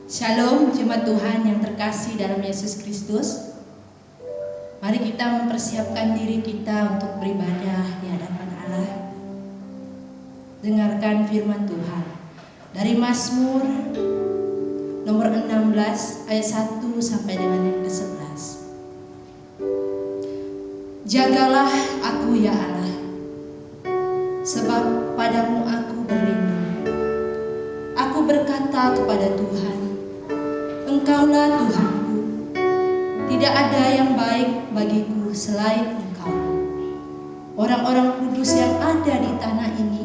Shalom jemaat Tuhan yang terkasih dalam Yesus Kristus. Mari kita mempersiapkan diri kita untuk beribadah di hadapan Allah. Dengarkan firman Tuhan dari Mazmur nomor 16 ayat 1 sampai dengan yang ke-11. Jagalah aku ya Allah, sebab padamu aku berlindung. Aku berkata kepada Tuhan, Engkaulah Tuhanku, tidak ada yang baik bagiku selain Engkau. Orang-orang kudus yang ada di tanah ini,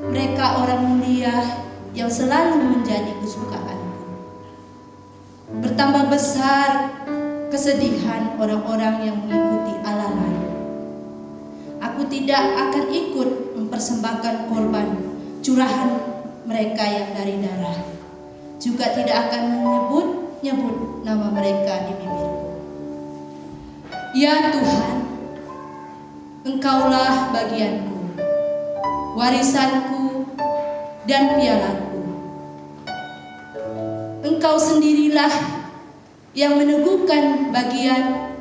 mereka orang mulia yang selalu menjadi kesukaanku. Bertambah besar kesedihan orang-orang yang mengikuti Allah lain. Aku tidak akan ikut mempersembahkan korban curahan mereka yang dari darah, juga tidak akan menyebut-nyebut nama mereka di bibirku. Ya Tuhan, Engkaulah bagianku, warisanku dan pialaku. Engkau sendirilah yang meneguhkan bagian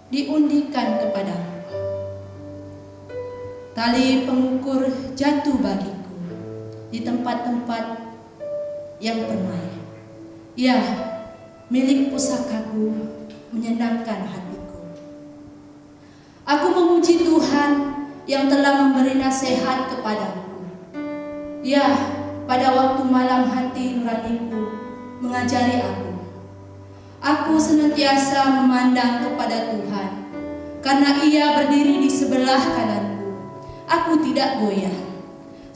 diundikan kepadaku. Tali pengukur jatuh bagiku di tempat-tempat yang permai. Ya, milik pusakaku menyenangkan hatiku. Aku memuji Tuhan yang telah memberi nasihat kepadaku. Ya, pada waktu malam hati nuraniku mengajari aku. Aku senantiasa memandang kepada Tuhan, karena Ia berdiri di sebelah kananku. Aku tidak goyah.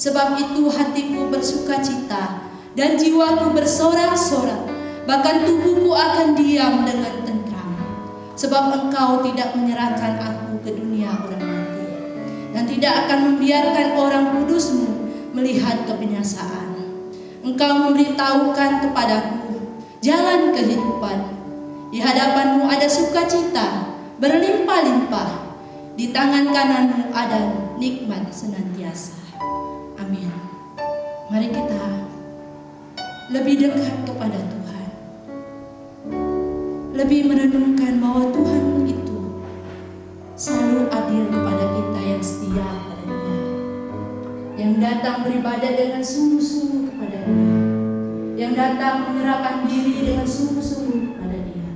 Sebab itu hatiku bersukacita dan jiwaku bersorak-sorak, bahkan tubuhku akan diam dengan tentram. Sebab Engkau tidak menyerahkan aku ke dunia orang mati, dan tidak akan membiarkan orang kudus-Mu melihat kebinasaan. Engkau memberitahukan kepadaku jalan kehidupan. Di hadapan-Mu ada sukacita berlimpah-limpah. Di tangan kanan-Mu ada nikmat senantiasa. Amin. Mari kita lebih dekat kepada Tuhan, lebih merenungkan bahwa Tuhan itu selalu adil kepada kita yang setia kepada Dia, yang datang beribadah dengan sungguh-sungguh kepada Dia, yang datang menyerahkan diri dengan sungguh-sungguh kepada Dia.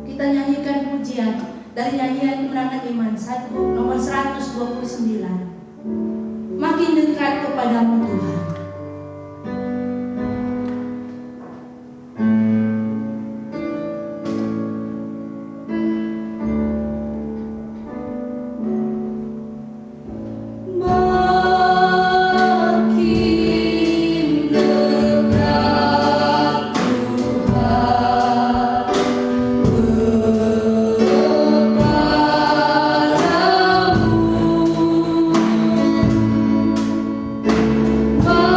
Kita nyanyikan pujian dari nyanyian Kemenangan Iman 1 nomor 129. Makin dekat kepadamu Tuhan. Oh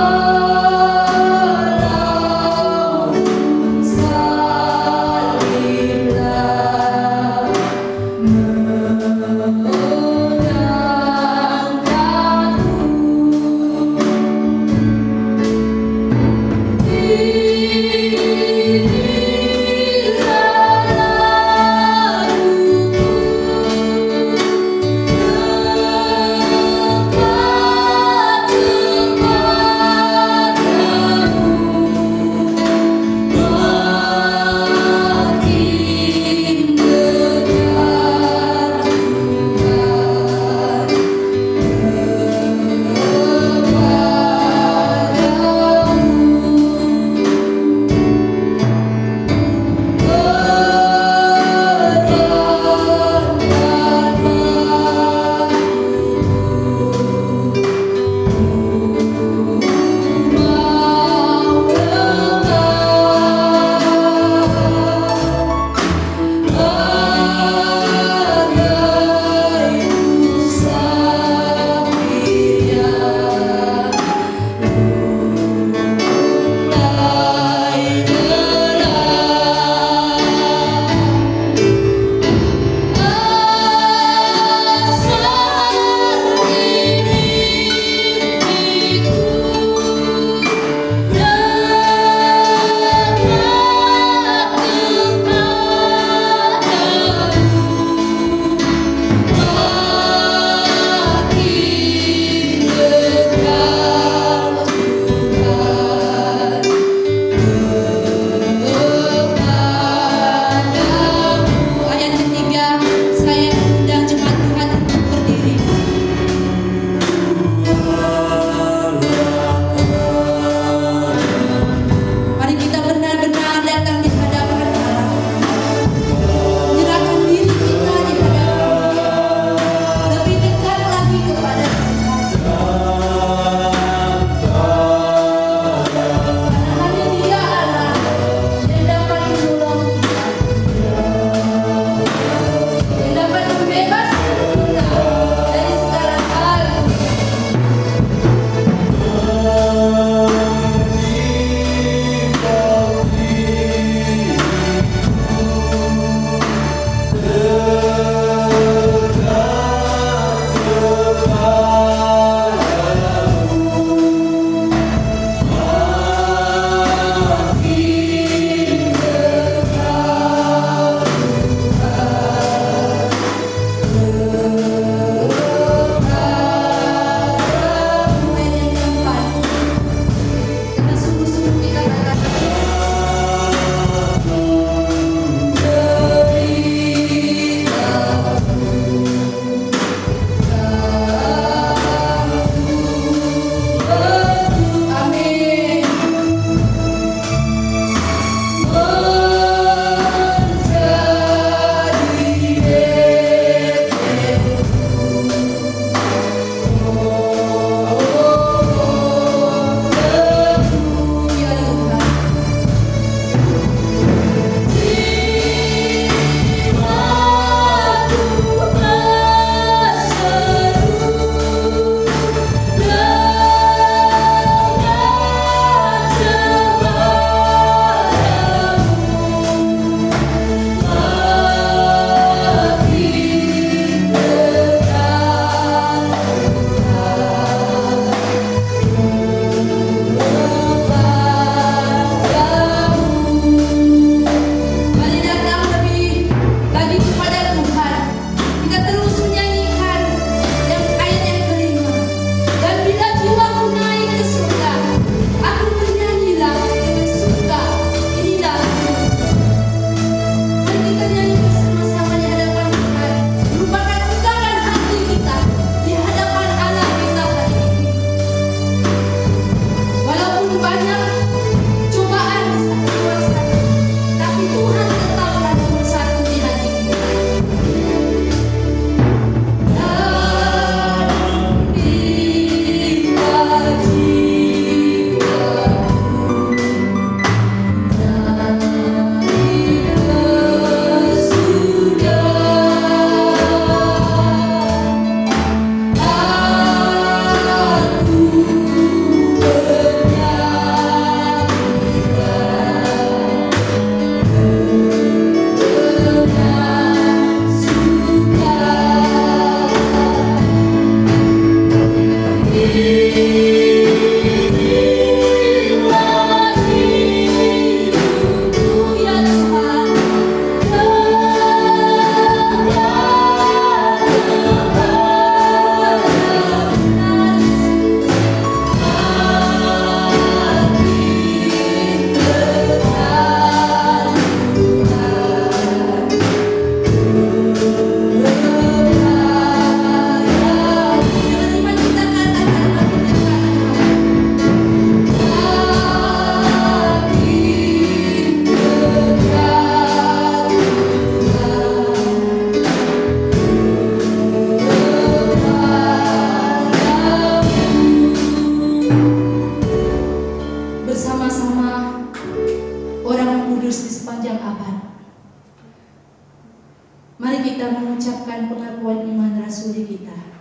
Mari kita mengucapkan pengakuan iman rasuli kita.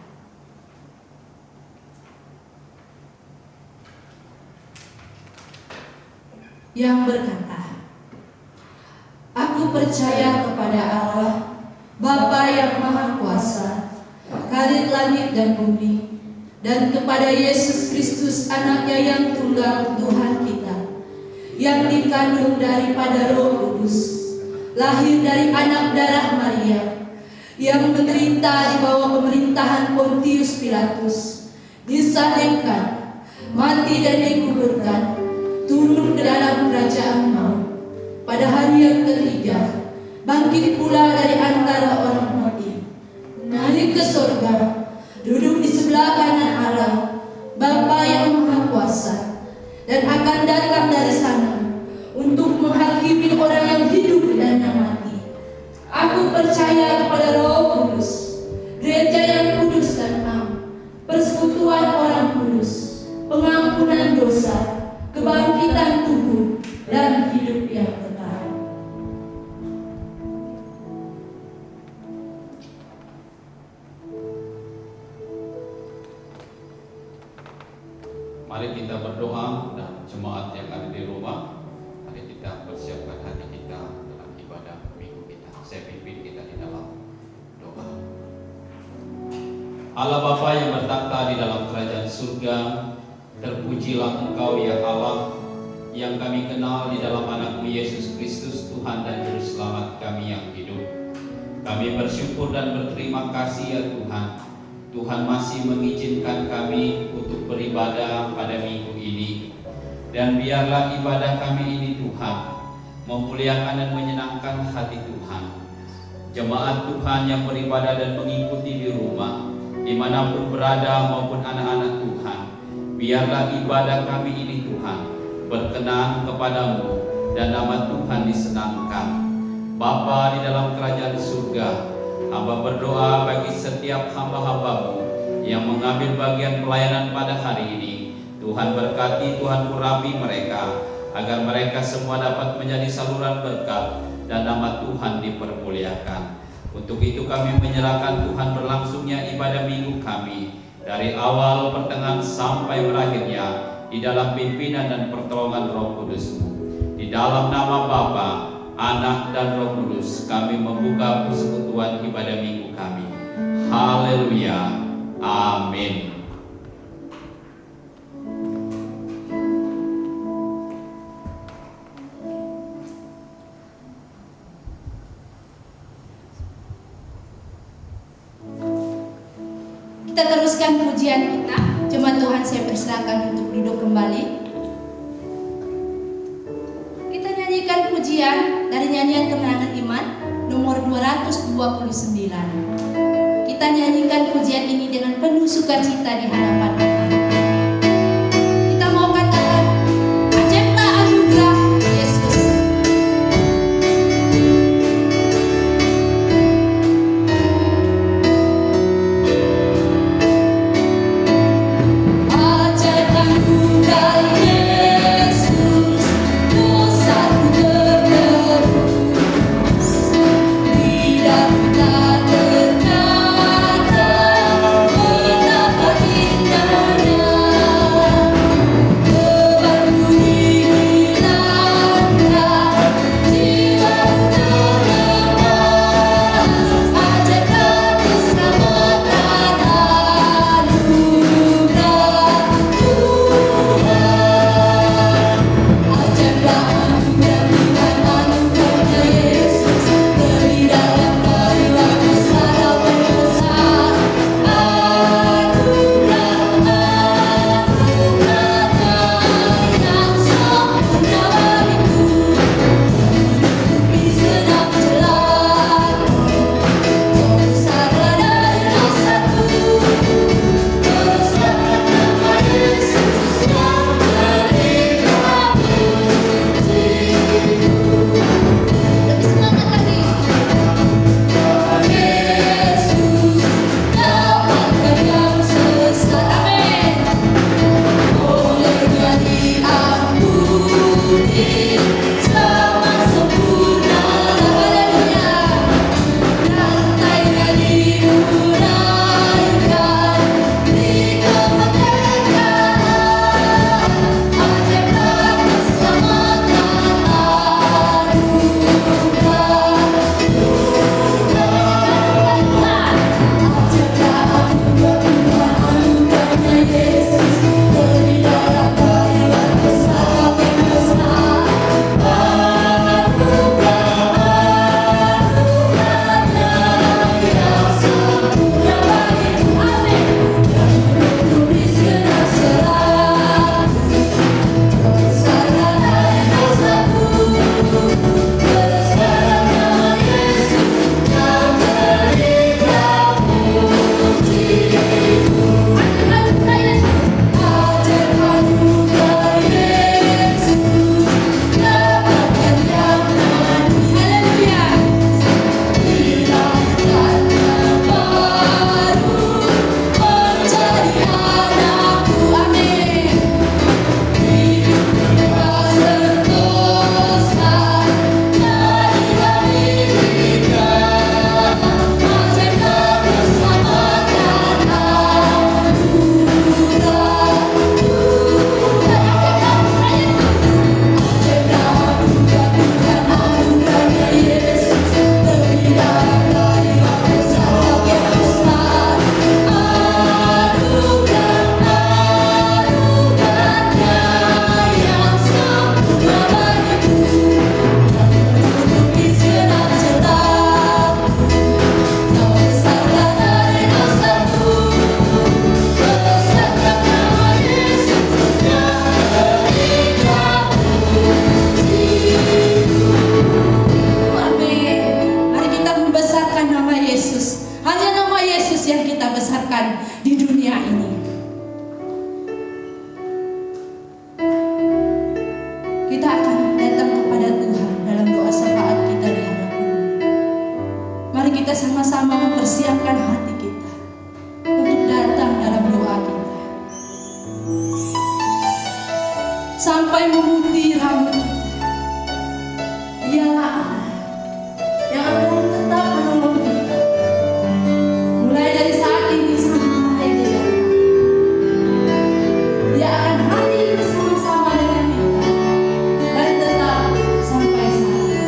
Yang berkata, Aku percaya kepada Allah, Bapa yang Maha Kuasa, Khalid langit dan bumi, dan kepada Yesus Kristus anaknya yang tunggal Tuhan kita, yang dikandung daripada Roh Kudus, lahir dari anak darah Maria, yang menderita di bawah pemerintahan Pontius Pilatus, disalibkan, mati dan dikuburkan, turun ke dalam kerajaan maut, pada hari yang ketiga bangkit pula dari antara orang mati, naik ke surga, duduk di sebelah kanan Allah, Bapa yang Maha Kuasa, dan akan datang dari sana untuk menghakimi orang yang hidup dan yang mati. Aku percaya kepada Roh Kudus, gereja yang kudus dan am, persekutuan orang kudus, pengampunan dosa, kebangkitan tubuh, dan hidup yang kekal. Mari kita berdoa, dan jemaat yang ada di rumah, mari kita persiapkan hati kita dalam ibadah minggu kita. Saya pimpin kita di dalam doa. Allah Bapa yang bertakhta di dalam kerajaan surga, terpujilah Engkau ya Allah, yang kami kenal di dalam anakmu Yesus Kristus, Tuhan dan Juru Selamat kami yang hidup. Kami bersyukur dan berterima kasih ya Tuhan. Tuhan masih mengizinkan kami untuk beribadah pada minggu ini. Dan biarlah ibadah kami ini Tuhan memuliakan dan menyenangkan hati Tuhan. Jemaat Tuhan yang beribadah dan mengikuti di rumah, dimanapun berada maupun anak-anak Tuhan, biarlah ibadah kami ini Tuhan berkenan kepadamu dan nama Tuhan disenangkan. Bapa di dalam kerajaan surga, hamba berdoa bagi setiap hamba-hambamu yang mengambil bagian pelayanan pada hari ini. Tuhan berkati, Tuhan urapi mereka, agar mereka semua dapat menjadi saluran berkat dan nama Tuhan dipermuliakan. Untuk itu kami menyerahkan Tuhan berlangsungnya ibadah minggu kami, dari awal, pertengahan, sampai berakhirnya, di dalam pimpinan dan pertolongan Roh Kudus-Mu. Di dalam nama Bapa, Anak dan Roh Kudus, kami membuka persekutuan ibadah minggu kami. Haleluya. Amin. Kita teruskan pujian kita. Jemaat Tuhan, saya persilakan untuk duduk kembali. Kita nyanyikan pujian dari nyanyian Kemenangan Iman nomor 229. Kita nyanyikan pujian ini dengan penuh sukacita di hadapan Allah. Kita mau katakan, Ajaiblah anugerah Yesus. Ajaib anugerah Yesus, dosaku tertebus, lidahku tak terkata betapa indah kerjakan di dunia ini. Kita akan datang kepada Tuhan dalam doa syafaat kita di hadapan-Nya. Mari kita sama-sama mempersiapkan hati kita untuk datang dalam doa kita. Sampai memutih rambut kita. Dialah Allah yang akan tetap menolong kita. Mulai dari saat ini sampai Dia datang. Dia akan hadir bersama-sama dengan kita dan tetap sampai saat ini.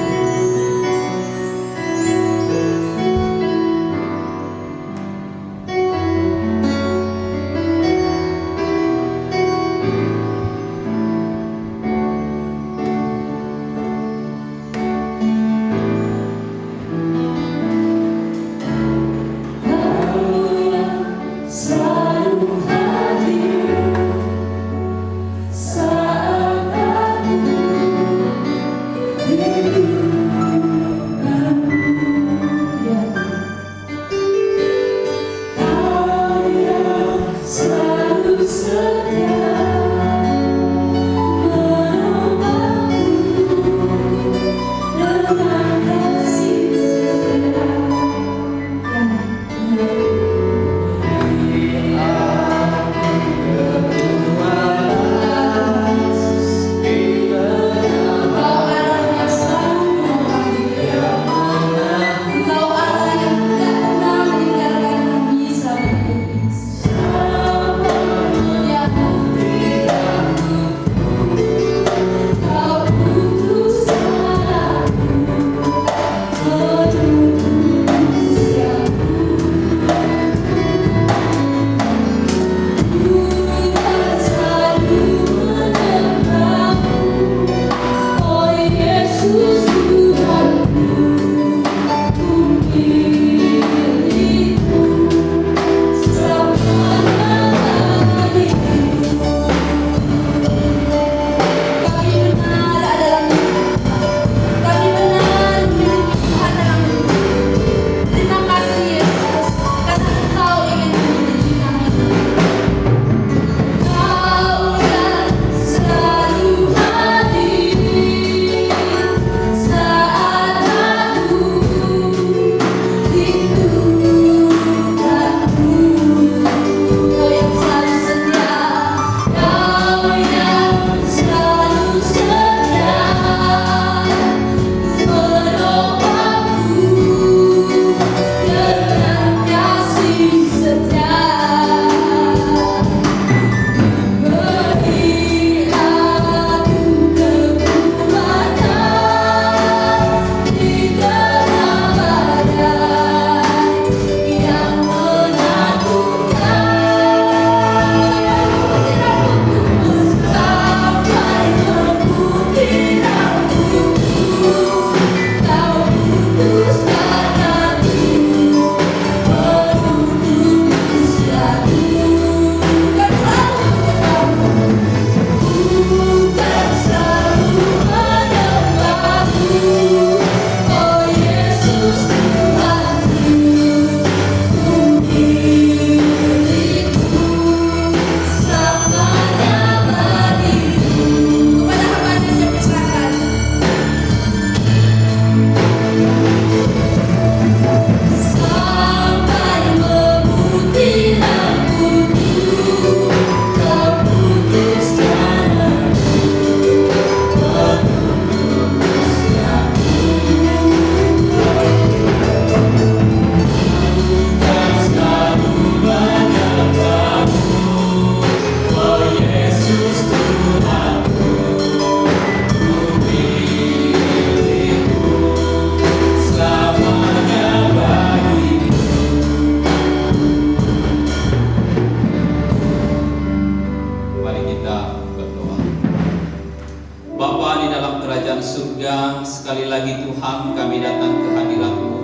sekali lagi Tuhan kami datang ke hadirat-Mu,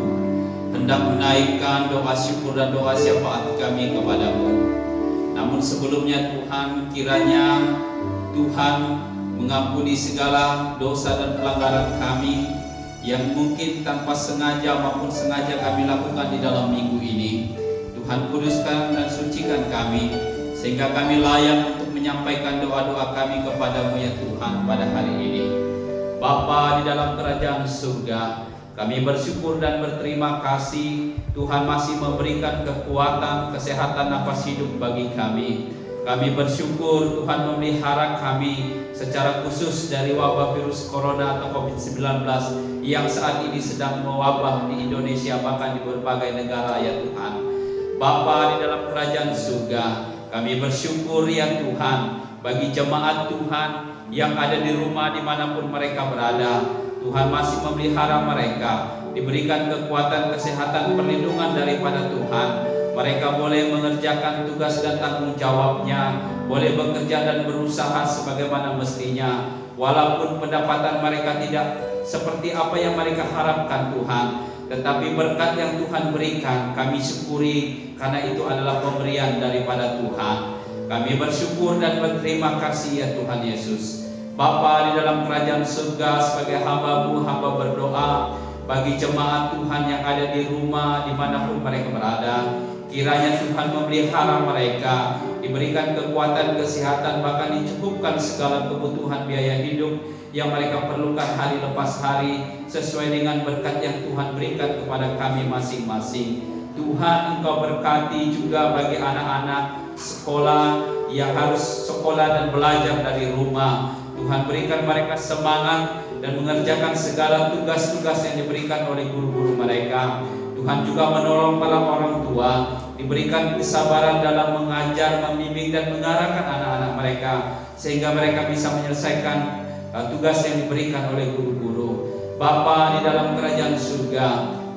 hendak menaikkan doa syukur dan doa syafaat kami kepadamu. Namun sebelumnya Tuhan, kiranya Tuhan mengampuni segala dosa dan pelanggaran kami yang mungkin tanpa sengaja maupun sengaja kami lakukan di dalam minggu ini. Tuhan kuduskan dan sucikan kami, sehingga kami layak untuk menyampaikan doa-doa kami kepadamu ya Tuhan pada hari ini. Bapa di dalam kerajaan surga, kami bersyukur dan berterima kasih Tuhan masih memberikan kekuatan, kesehatan, nafas hidup bagi kami. Kami bersyukur Tuhan memelihara kami secara khusus dari wabah virus corona atau COVID-19 yang saat ini sedang mewabah di Indonesia bahkan di berbagai negara ya Tuhan. Bapa di dalam kerajaan surga, kami bersyukur ya Tuhan bagi jemaat Tuhan yang ada di rumah dimanapun mereka berada. Tuhan masih memelihara mereka, diberikan kekuatan, kesehatan, perlindungan daripada Tuhan. Mereka boleh mengerjakan tugas dan tanggung jawabnya, boleh bekerja dan berusaha sebagaimana mestinya, walaupun pendapatan mereka tidak seperti apa yang mereka harapkan Tuhan. Tetapi berkat yang Tuhan berikan kami syukuri, karena itu adalah pemberian daripada Tuhan. Kami bersyukur dan berterima kasih ya Tuhan Yesus. Bapa di dalam kerajaan surga, sebagai hamba-Mu, hamba berdoa bagi jemaat Tuhan yang ada di rumah dimanapun mereka berada. Kiranya Tuhan memelihara mereka, diberikan kekuatan, kesehatan, bahkan dicukupkan segala kebutuhan biaya hidup yang mereka perlukan hari lepas hari, sesuai dengan berkat yang Tuhan berikan kepada kami masing-masing. Tuhan, Engkau berkati juga bagi anak-anak sekolah yang harus sekolah dan belajar dari rumah. Tuhan berikan mereka semangat dan mengerjakan segala tugas-tugas yang diberikan oleh guru-guru mereka. Tuhan juga menolong para orang tua, diberikan kesabaran dalam mengajar, membimbing dan mengarahkan anak-anak mereka, sehingga mereka bisa menyelesaikan tugas yang diberikan oleh guru-guru. Bapa di dalam kerajaan surga,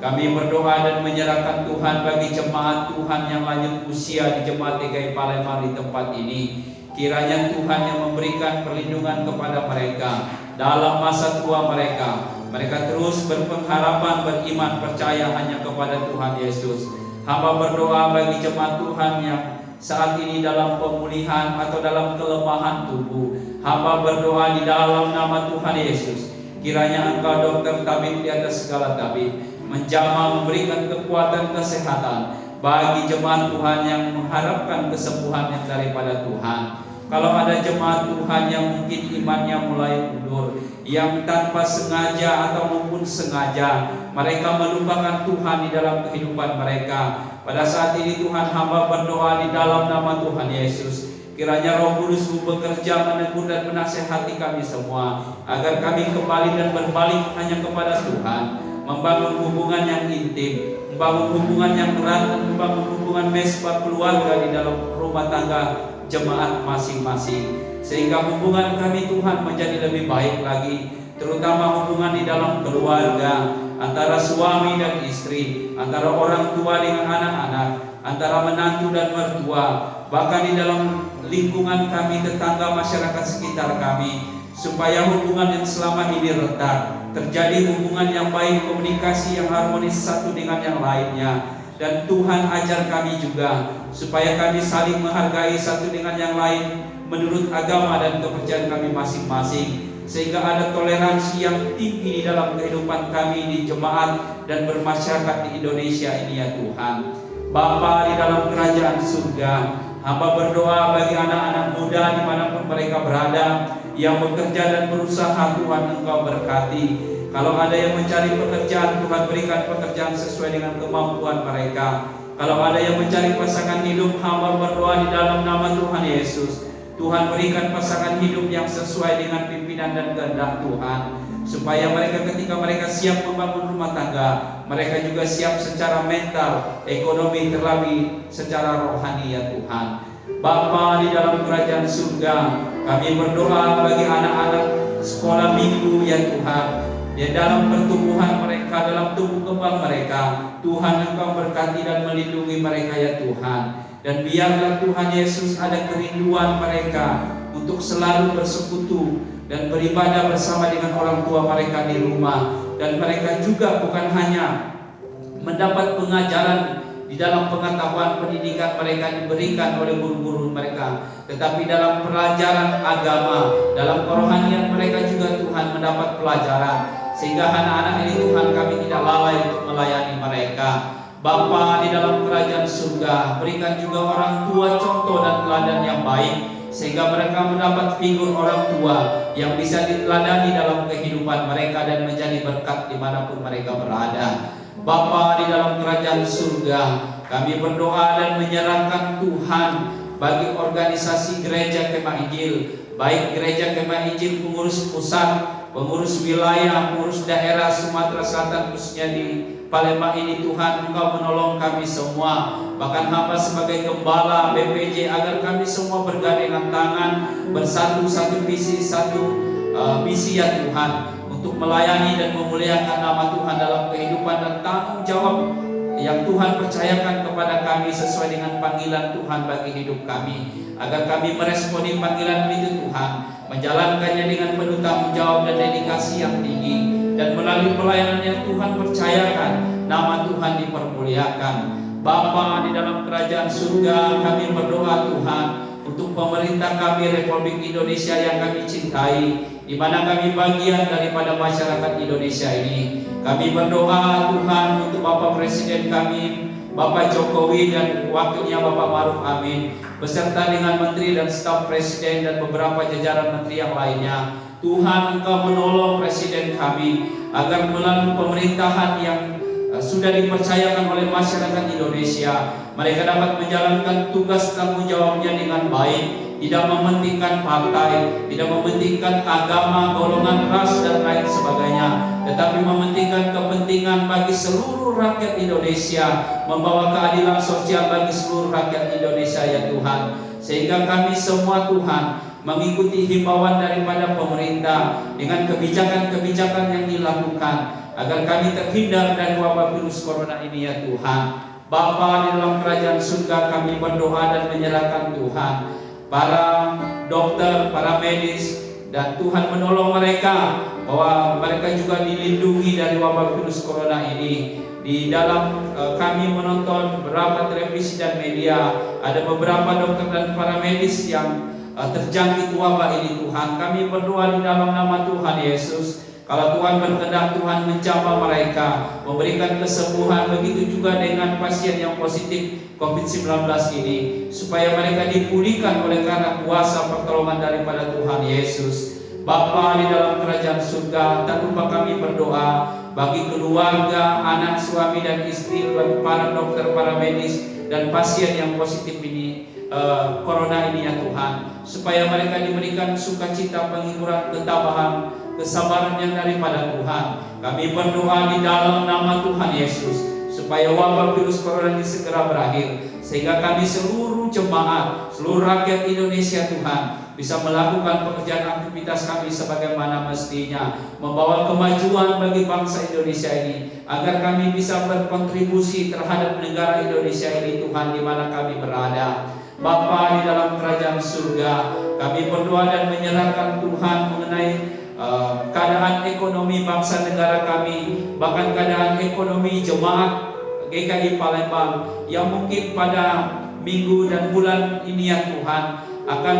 kami berdoa dan menyerahkan Tuhan bagi jemaat Tuhan yang lanjut usia di Jemaat GKI Palembang di tempat ini. Kiranya Tuhan yang memberikan perlindungan kepada mereka dalam masa tua mereka. Mereka terus berpengharapan, beriman, percaya hanya kepada Tuhan Yesus. Hamba berdoa bagi jemaat Tuhan yang saat ini dalam pemulihan atau dalam kelemahan tubuh. Hamba berdoa di dalam nama Tuhan Yesus. Kiranya Engkau dokter tabib di atas segala tabib, menjamah memberikan kekuatan kesehatan bagi jemaat Tuhan yang mengharapkan kesembuhan yang daripada Tuhan. Kalau ada jemaat Tuhan yang mungkin imannya mulai mundur, yang tanpa sengaja atau maupun sengaja mereka melupakan Tuhan di dalam kehidupan mereka, pada saat ini Tuhan, hamba berdoa di dalam nama Tuhan Yesus, kiranya Roh Kudus-Mu bekerja, menegur dan menasihati kami semua, agar kami kembali dan berbalik hanya kepada Tuhan, membangun hubungan yang intim, membangun hubungan yang erat, dan membangun hubungan mesbah keluarga di dalam rumah tangga jemaat masing-masing, sehingga hubungan kami Tuhan menjadi lebih baik lagi, terutama hubungan di dalam keluarga, antara suami dan istri, antara orang tua dengan anak-anak, antara menantu dan mertua, bahkan di dalam lingkungan kami, tetangga, masyarakat sekitar kami, supaya hubungan yang selama ini retak, terjadi hubungan yang baik, komunikasi yang harmonis satu dengan yang lainnya. Dan Tuhan ajar kami juga supaya kami saling menghargai satu dengan yang lain menurut agama dan kepercayaan kami masing-masing, sehingga ada toleransi yang tinggi di dalam kehidupan kami di jemaat dan bermasyarakat di Indonesia ini ya Tuhan. Bapa di dalam kerajaan surga, hamba berdoa bagi anak-anak muda dimanapun mereka berada yang bekerja dan berusaha, Tuhan Engkau berkati. Kalau ada yang mencari pekerjaan, Tuhan berikan pekerjaan sesuai dengan kemampuan mereka. Kalau ada yang mencari pasangan hidup, hamba berdoa di dalam nama Tuhan Yesus, Tuhan berikan pasangan hidup yang sesuai dengan pimpinan dan kehendak Tuhan, supaya mereka ketika mereka siap membangun rumah tangga, mereka juga siap secara mental, ekonomi, terlebih secara rohani ya Tuhan. Bapa di dalam kerajaan surga, kami berdoa bagi anak-anak sekolah minggu ya Tuhan. Di dalam pertumbuhan mereka, dalam tumbuh kembang mereka, Tuhan Engkau berkati dan melindungi mereka ya Tuhan. Dan biarlah Tuhan Yesus ada kerinduan mereka untuk selalu bersekutu dan beribadah bersama dengan orang tua mereka di rumah. Dan mereka juga bukan hanya mendapat pengajaran di dalam pengetahuan pendidikan mereka diberikan oleh guru-guru mereka, tetapi dalam pelajaran agama, dalam kerohanian mereka juga Tuhan mendapat pelajaran, sehingga anak-anak ini Tuhan kami tidak lalai untuk melayani mereka. Bapa di dalam kerajaan surga, berikan juga orang tua contoh dan teladan yang baik, sehingga mereka mendapat figur orang tua yang bisa diteladani dalam kehidupan mereka dan menjadi berkat dimanapun mereka berada. Bapa di dalam kerajaan surga, kami berdoa dan menyerahkan Tuhan bagi organisasi Gereja Kemah Injil, baik Gereja Kemah Injil pengurus pusat, pengurus wilayah, pengurus daerah Sumatera Selatan, khususnya di Palembang ini. Tuhan, Engkau menolong kami semua, bahkan hamba sebagai gembala BPJ, agar kami semua bergandengan tangan, bersatu satu visi, satu misi ya Tuhan, untuk melayani dan memuliakan nama Tuhan dalam kehidupan dan tanggung jawab yang Tuhan percayakan kepada kami sesuai dengan panggilan Tuhan bagi hidup kami, agar kami meresponi panggilan itu Tuhan, menjalankannya dengan penuh tanggung jawab dan dedikasi yang tinggi, dan melalui pelayanan yang Tuhan percayakan, nama Tuhan dipermuliakan. Bapa di dalam kerajaan surga, kami berdoa Tuhan untuk pemerintah kami Republik Indonesia yang kami cintai, di mana kami bagian daripada masyarakat Indonesia ini. Kami berdoa Tuhan untuk Bapak Presiden kami, Bapak Jokowi dan wakilnya Bapak Maruf Amin, beserta dengan Menteri dan staf Presiden dan beberapa jajaran Menteri yang lainnya. Tuhan, Engkau menolong Presiden kami agar melalui pemerintahan yang sudah dipercayakan oleh masyarakat Indonesia, mereka dapat menjalankan tugas tanggung jawabnya dengan baik, tidak mementingkan partai, tidak mementingkan agama, golongan, ras dan lain sebagainya, tetapi mementingkan kepentingan bagi seluruh rakyat Indonesia, membawa keadilan sosial bagi seluruh rakyat Indonesia ya Tuhan. Sehingga kami semua Tuhan mengikuti himbauan daripada pemerintah dengan kebijakan-kebijakan yang dilakukan, agar kami terhindar dari wabah virus corona ini ya Tuhan. Bapa di dalam kerajaan surga, kami berdoa dan menyerahkan Tuhan para dokter, para medis, dan Tuhan menolong mereka, bahwa mereka juga dilindungi dari wabah virus corona ini. Di dalam kami menonton beberapa televisi dan media, ada beberapa dokter dan para medis yang terjangkit wabah ini Tuhan. Kami berdoa di dalam nama Tuhan Yesus, kalau Tuhan berkehendak, Tuhan menjamah mereka, memberikan kesembuhan. Begitu juga dengan pasien yang positif COVID-19 ini, supaya mereka dipulihkan oleh karena kuasa pertolongan daripada Tuhan Yesus. Bapa di dalam kerajaan surga, tak lupa kami berdoa bagi keluarga, anak, suami dan istri, bagi para dokter, para medis dan pasien yang positif ini, corona ini ya Tuhan, supaya mereka diberikan sukacita, penghiburan, ketabahan, kesabaran yang daripada Tuhan. Kami berdoa di dalam nama Tuhan Yesus, supaya wabah virus corona ini segera berakhir, sehingga kami seluruh jemaat, seluruh rakyat Indonesia Tuhan, bisa melakukan pekerjaan aktivitas kami sebagaimana mestinya, membawa kemajuan bagi bangsa Indonesia ini, agar kami bisa berkontribusi terhadap negara Indonesia ini Tuhan, di mana kami berada. Bapa di dalam kerajaan surga, kami berdoa dan menyerahkan Tuhan mengenai keadaan ekonomi bangsa negara kami, bahkan keadaan ekonomi jemaat GKI Palembang yang mungkin pada minggu dan bulan ini ya Tuhan akan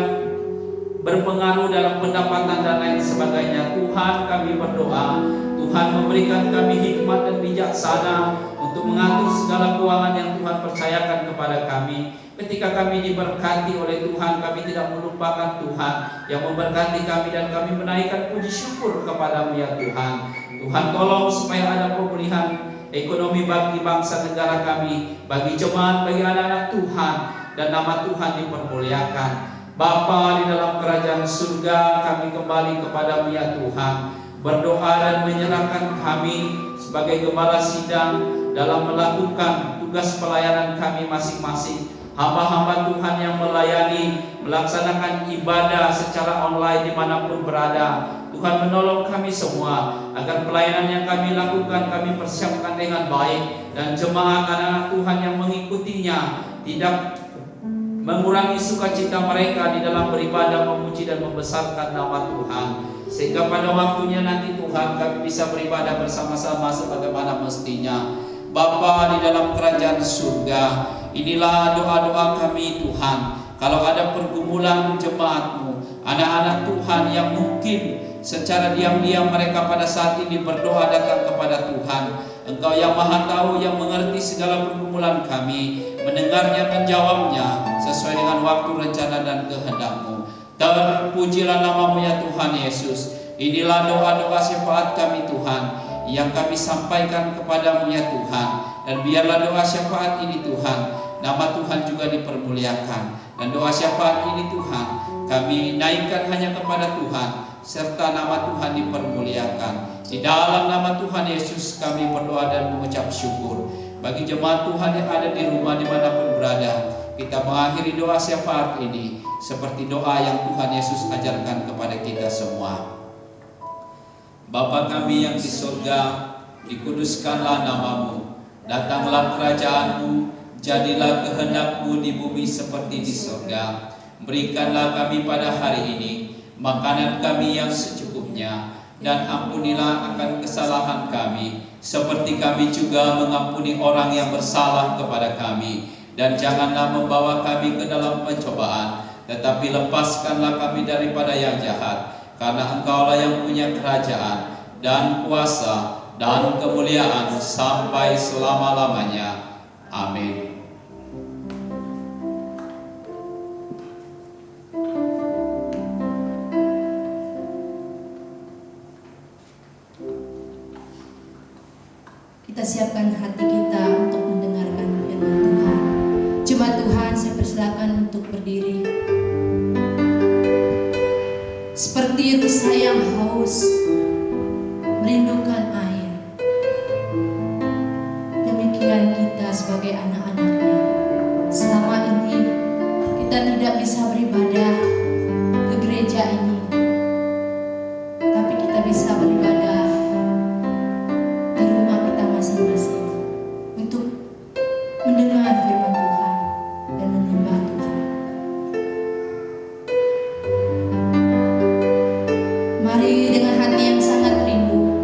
berpengaruh dalam pendapatan dan lain sebagainya. Tuhan, kami berdoa, Tuhan memberikan kami hikmat dan bijaksana untuk mengatur segala keuangan yang Tuhan percayakan kepada kami. Ketika kami diberkati oleh Tuhan, kami tidak melupakan Tuhan yang memberkati kami, dan kami menaikkan puji syukur kepada-Mu ya Tuhan. Tuhan, tolong supaya ada pemulihan ekonomi bagi bangsa negara kami, bagi jemaat, bagi anak-anak Tuhan, dan nama Tuhan dipermuliakan. Bapa di dalam kerajaan surga, kami kembali kepada-Mu ya Tuhan, berdoa dan menyerahkan kami sebagai gembala sidang dalam melakukan tugas pelayanan kami masing-masing. Hamba-hamba Tuhan yang melayani, melaksanakan ibadah secara online dimanapun berada. Tuhan menolong kami semua, agar pelayanan yang kami lakukan kami persiapkan dengan baik, dan jemaat anak-anak Tuhan yang mengikutinya tidak mengurangi sukacita mereka di dalam beribadah, memuji dan membesarkan nama Tuhan, sehingga pada waktunya nanti Tuhan kami bisa beribadah bersama-sama sebagaimana mestinya. Bapa di dalam kerajaan surga, inilah doa-doa kami Tuhan. Kalau ada pergumulan jemaat-Mu, anak-anak Tuhan yang mungkin secara diam-diam mereka pada saat ini berdoa datang kepada Tuhan, Engkau yang maha tahu, yang mengerti segala pergumulan kami, mendengarnya, menjawabnya sesuai dengan waktu, rencana, dan kehendak-Mu. Terpujilah nama-Mu ya Tuhan Yesus. Inilah doa-doa syafaat kami Tuhan, yang kami sampaikan kepada-Mu ya Tuhan. Dan biarlah doa syafaat ini Tuhan, nama Tuhan juga dipermuliakan. Dan doa syafaat ini Tuhan, kami naikkan hanya kepada Tuhan, serta nama Tuhan dipermuliakan. Di dalam nama Tuhan Yesus kami berdoa dan mengucap syukur. Bagi jemaat Tuhan yang ada di rumah dimanapun berada, kita mengakhiri doa syafaat ini seperti doa yang Tuhan Yesus ajarkan kepada kita semua. Bapa kami yang di surga, dikuduskanlah nama-Mu, datanglah kerajaan-Mu, jadilah kehendak-Mu di bumi seperti di surga. Berikanlah kami pada hari ini makanan kami yang secukupnya, dan ampunilah akan kesalahan kami, seperti kami juga mengampuni orang yang bersalah kepada kami. Dan janganlah membawa kami ke dalam pencobaan, tetapi lepaskanlah kami daripada yang jahat. Karena Engkaulah yang punya kerajaan dan kuasa dan kemuliaan sampai selama-lamanya. Amin. Kita siapkan hati kita untuk mendengarkan firman Tuhan. Jemaat Tuhan, saya persilakan untuk berdiri. Seperti itu saya yang haus, merindukan air. Demikian kita sebagai anak-anaknya. Selama ini kita tidak bisa beribadah ke gereja ini, tapi kita bisa beribadah di rumah kita masing-masing untuk mendengar firman Tuhan dan menyembah Tuhan. Mari dengan hati yang sangat rindu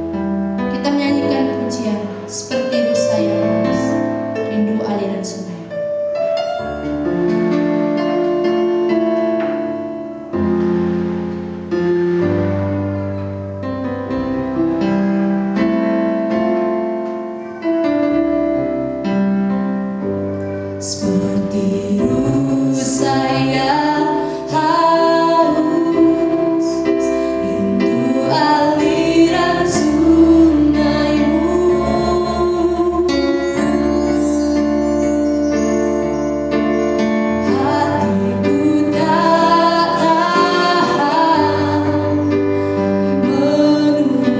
kita menyanyikan pujian seperti itu saya haus, rindu aliran sungai. Seperti itu saya haus, rindu aliran sungai-Mu. Hatiku tak tahan menunggu-Mu.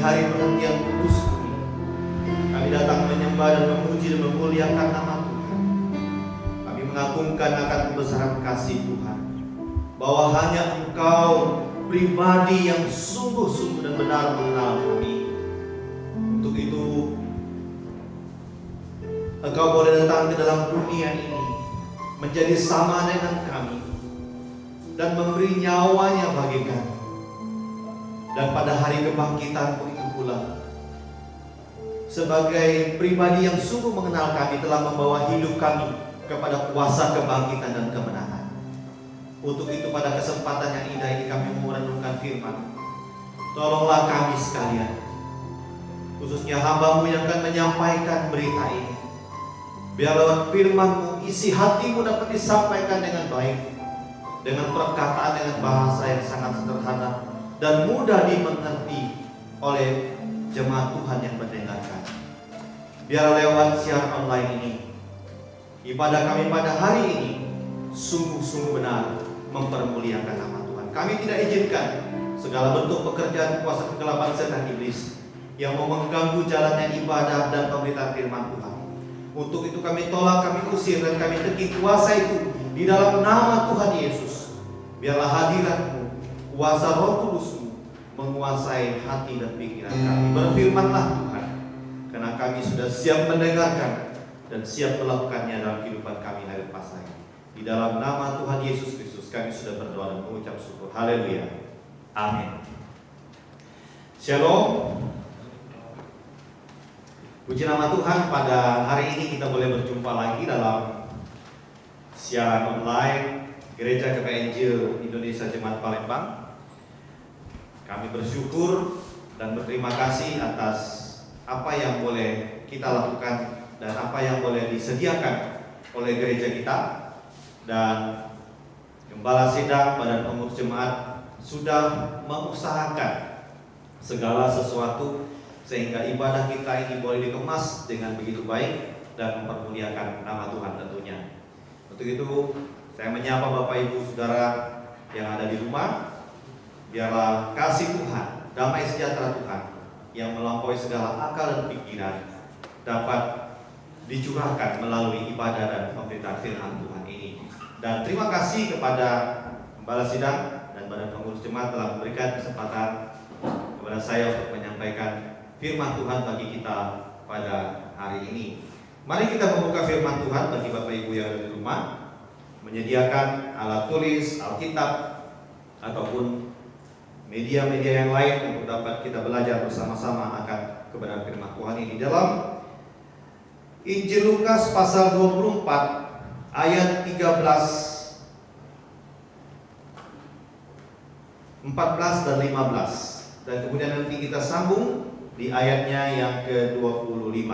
hari perhentian kudus ini, kami datang menyembah dan memuji dan memuliakan nama Tuhan. Kami mengagungkan akan kebesaran kasih Tuhan, bahwa hanya Engkau pribadi yang sungguh-sungguh dan benar mengenal kami. Untuk itu, Engkau boleh datang ke dalam dunia ini, menjadi sama dengan kami, dan memberi nyawanya bagi kami. Dan pada hari kebangkitan-Mu itu pula, sebagai pribadi yang sungguh mengenal kami, telah membawa hidup kami kepada kuasa kebangkitan dan kemenangan. Untuk itu pada kesempatan yang indah ini kami merenungkan firman. Tolonglah kami sekalian, khususnya hamba-Mu yang akan menyampaikan berita ini. Biar lewat firman-Mu isi hati-Mu dapat disampaikan dengan baik, dengan perkataan, dengan bahasa yang sangat sederhana dan mudah dimengerti oleh jemaat Tuhan yang mendengarkan. Biar lewat siaran online ini, ibadah kami pada hari ini sungguh-sungguh benar mempermuliakan nama Tuhan. Kami tidak izinkan segala bentuk pekerjaan kuasa kegelapan setan iblis yang mau mengganggu jalannya ibadah dan pemberitaan firman Tuhan. Untuk itu kami tolak, kami usir, dan kami teki kuasa itu di dalam nama Tuhan Yesus. Biarlah hadirat-Mu, kuasa Roh Kudus-Mu menguasai hati dan pikiran kami. Berfirman-Lah Tuhan, karena kami sudah siap mendengarkan dan siap melakukannya dalam kehidupan kami hari lepas hari. Di dalam nama Tuhan Yesus Kristus kami sudah berdoa dan mengucap syukur. Haleluya. Amin. Shalom. Puji nama Tuhan, pada hari ini kita boleh berjumpa lagi dalam siaran online Gereja GKI Injil Indonesia Jemaat Palembang. Kami bersyukur dan berterima kasih atas apa yang boleh kita lakukan dan apa yang boleh disediakan oleh gereja kita. Dan Gembala Sidang, Badan Pengurus Jemaat sudah mengusahakan segala sesuatu sehingga ibadah kita ini boleh dikemas dengan begitu baik dan mempermuliakan nama Tuhan tentunya. Untuk itu saya menyapa Bapak Ibu Saudara yang ada di rumah. Biarlah kasih Tuhan, damai sejahtera Tuhan yang melampaui segala akal dan pikiran dapat dicurahkan melalui ibadah dan pemberitaan firman Tuhan ini. Dan terima kasih kepada Gembala Sidang dan Badan Pengurus Jemaat telah memberikan kesempatan kepada saya untuk menyampaikan firman Tuhan bagi kita pada hari ini. Mari kita membuka firman Tuhan bagi Bapak Ibu yang ada di rumah, menyediakan alat tulis, Alkitab, ataupun media-media yang lain untuk dapat kita belajar bersama-sama akan kebenaran firman Tuhan ini. Dalam Injil Lukas pasal 24 ayat 13, 14 dan 15, dan kemudian nanti kita sambung di ayatnya yang ke-25.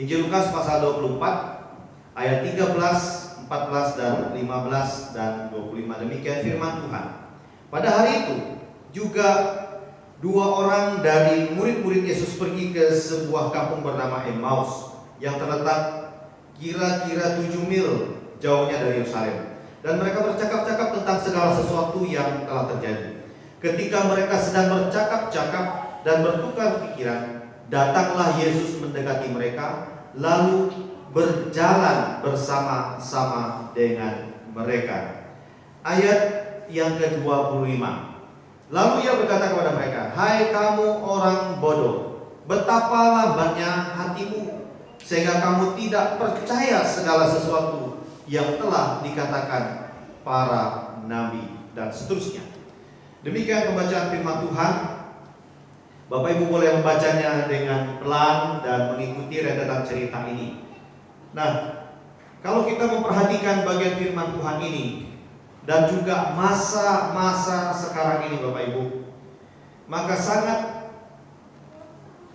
Injil Lukas pasal 24 ayat 13, 14 dan 15 dan 25. Demikian firman Tuhan. Pada hari itu juga dua orang dari murid-murid Yesus pergi ke sebuah kampung bernama Emmaus yang terletak kira-kira 7 mil jauhnya dari Yerusalem. Dan mereka bercakap-cakap tentang segala sesuatu yang telah terjadi. Ketika mereka sedang bercakap-cakap dan bertukar pikiran, datanglah Yesus mendekati mereka, lalu berjalan bersama-sama dengan mereka. Ayat yang ke-25. Lalu ia berkata kepada mereka, "Hai kamu orang bodoh, betapa lambatnya hatimu, sehingga kamu tidak percaya segala sesuatu yang telah dikatakan para nabi," dan seterusnya. Demikian pembacaan firman Tuhan. Bapak Ibu boleh membacanya dengan pelan dan mengikuti rentetan cerita ini. Nah, kalau kita memperhatikan bagian firman Tuhan ini dan juga masa-masa sekarang ini Bapak Ibu, maka sangat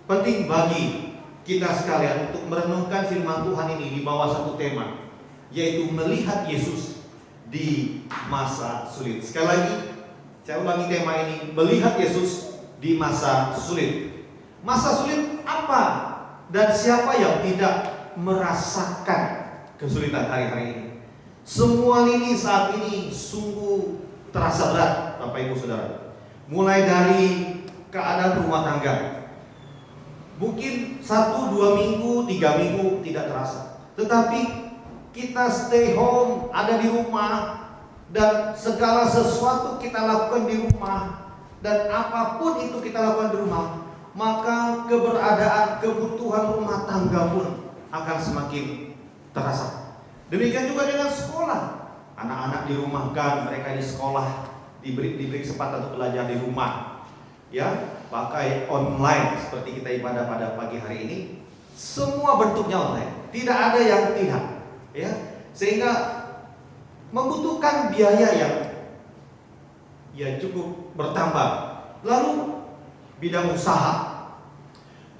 penting bagi kita sekalian untuk merenungkan firman Tuhan ini di bawah satu tema, yaitu melihat Yesus di masa sulit. Sekali lagi, saya ulangi tema ini, melihat Yesus di masa sulit. Masa sulit apa? Dan siapa yang tidak merasakan kesulitan hari-hari ini? Semua lini saat ini sungguh terasa berat Bapak Ibu Saudara. Mulai dari keadaan rumah tangga. Mungkin 1, 2 minggu, 3 minggu tidak terasa. Tetapi kita stay home, ada di rumah, dan segala sesuatu kita lakukan di rumah, dan apapun itu kita lakukan di rumah, maka keberadaan, kebutuhan rumah tangga pun akan semakin terasa. Demikian juga dengan sekolah. Anak-anak dirumahkan, mereka di sekolah diberi kesempatan untuk belajar di rumah, ya, pakai online seperti kita ibadah pada pagi hari ini. Semua bentuknya online, tidak ada yang tidak, ya, sehingga membutuhkan biaya yang cukup bertambah. Lalu bidang usaha,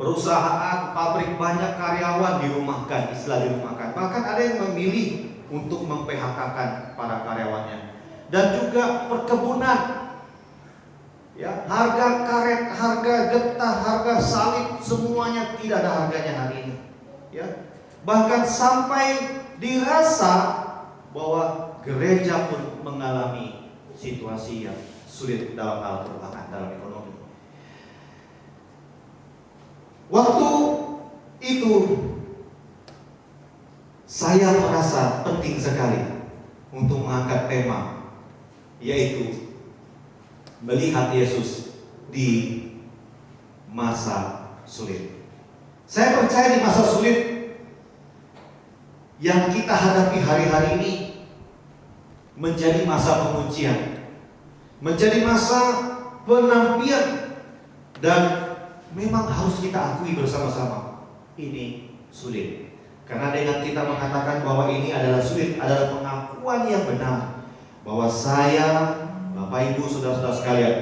perusahaan, pabrik, banyak karyawan dirumahkan, istilah dirumahkan. Bahkan ada yang memilih untuk mem-PHK-kan para karyawannya. Dan juga perkebunan, ya, harga karet, harga getah, harga sawit, semuanya tidak ada harganya hari ini, ya. Bahkan sampai dirasa bahwa gereja pun mengalami situasi yang sulit dalam hal keuangan, dalam ekonomi. Waktu itu saya merasa penting sekali untuk mengangkat tema, yaitu melihat Yesus di masa sulit. Saya percaya di masa sulit yang kita hadapi hari-hari ini menjadi masa pengujian, menjadi masa penampian, dan memang harus kita akui bersama-sama ini sulit. Karena dengan kita mengatakan bahwa ini adalah sulit, adalah pengakuan yang benar bahwa saya, Bapak Ibu, saudara-saudara sekalian,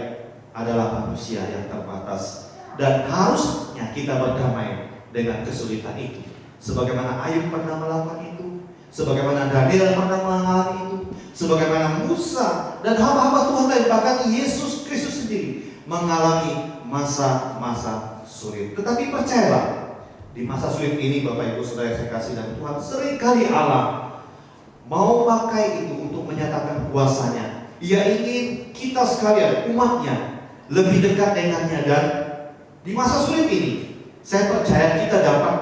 adalah manusia yang terbatas, dan harusnya kita berdamai dengan kesulitan itu. Sebagaimana Ayub pernah melakukan itu, sebagaimana Daniel pernah mengalami itu, sebagaimana Musa dan hamba-hamba Tuhan lain, bahkan Yesus Kristus sendiri mengalami masa-masa sulit. Tetapi percayalah, di masa sulit ini, Bapak Ibu saudara yang saya kasih dan Tuhan, seringkali Allah mau pakai itu untuk menyatakan kuasanya. Ia ingin kita sekalian, umatnya, lebih dekat dengannya. Dan di masa sulit ini, saya percaya kita dapat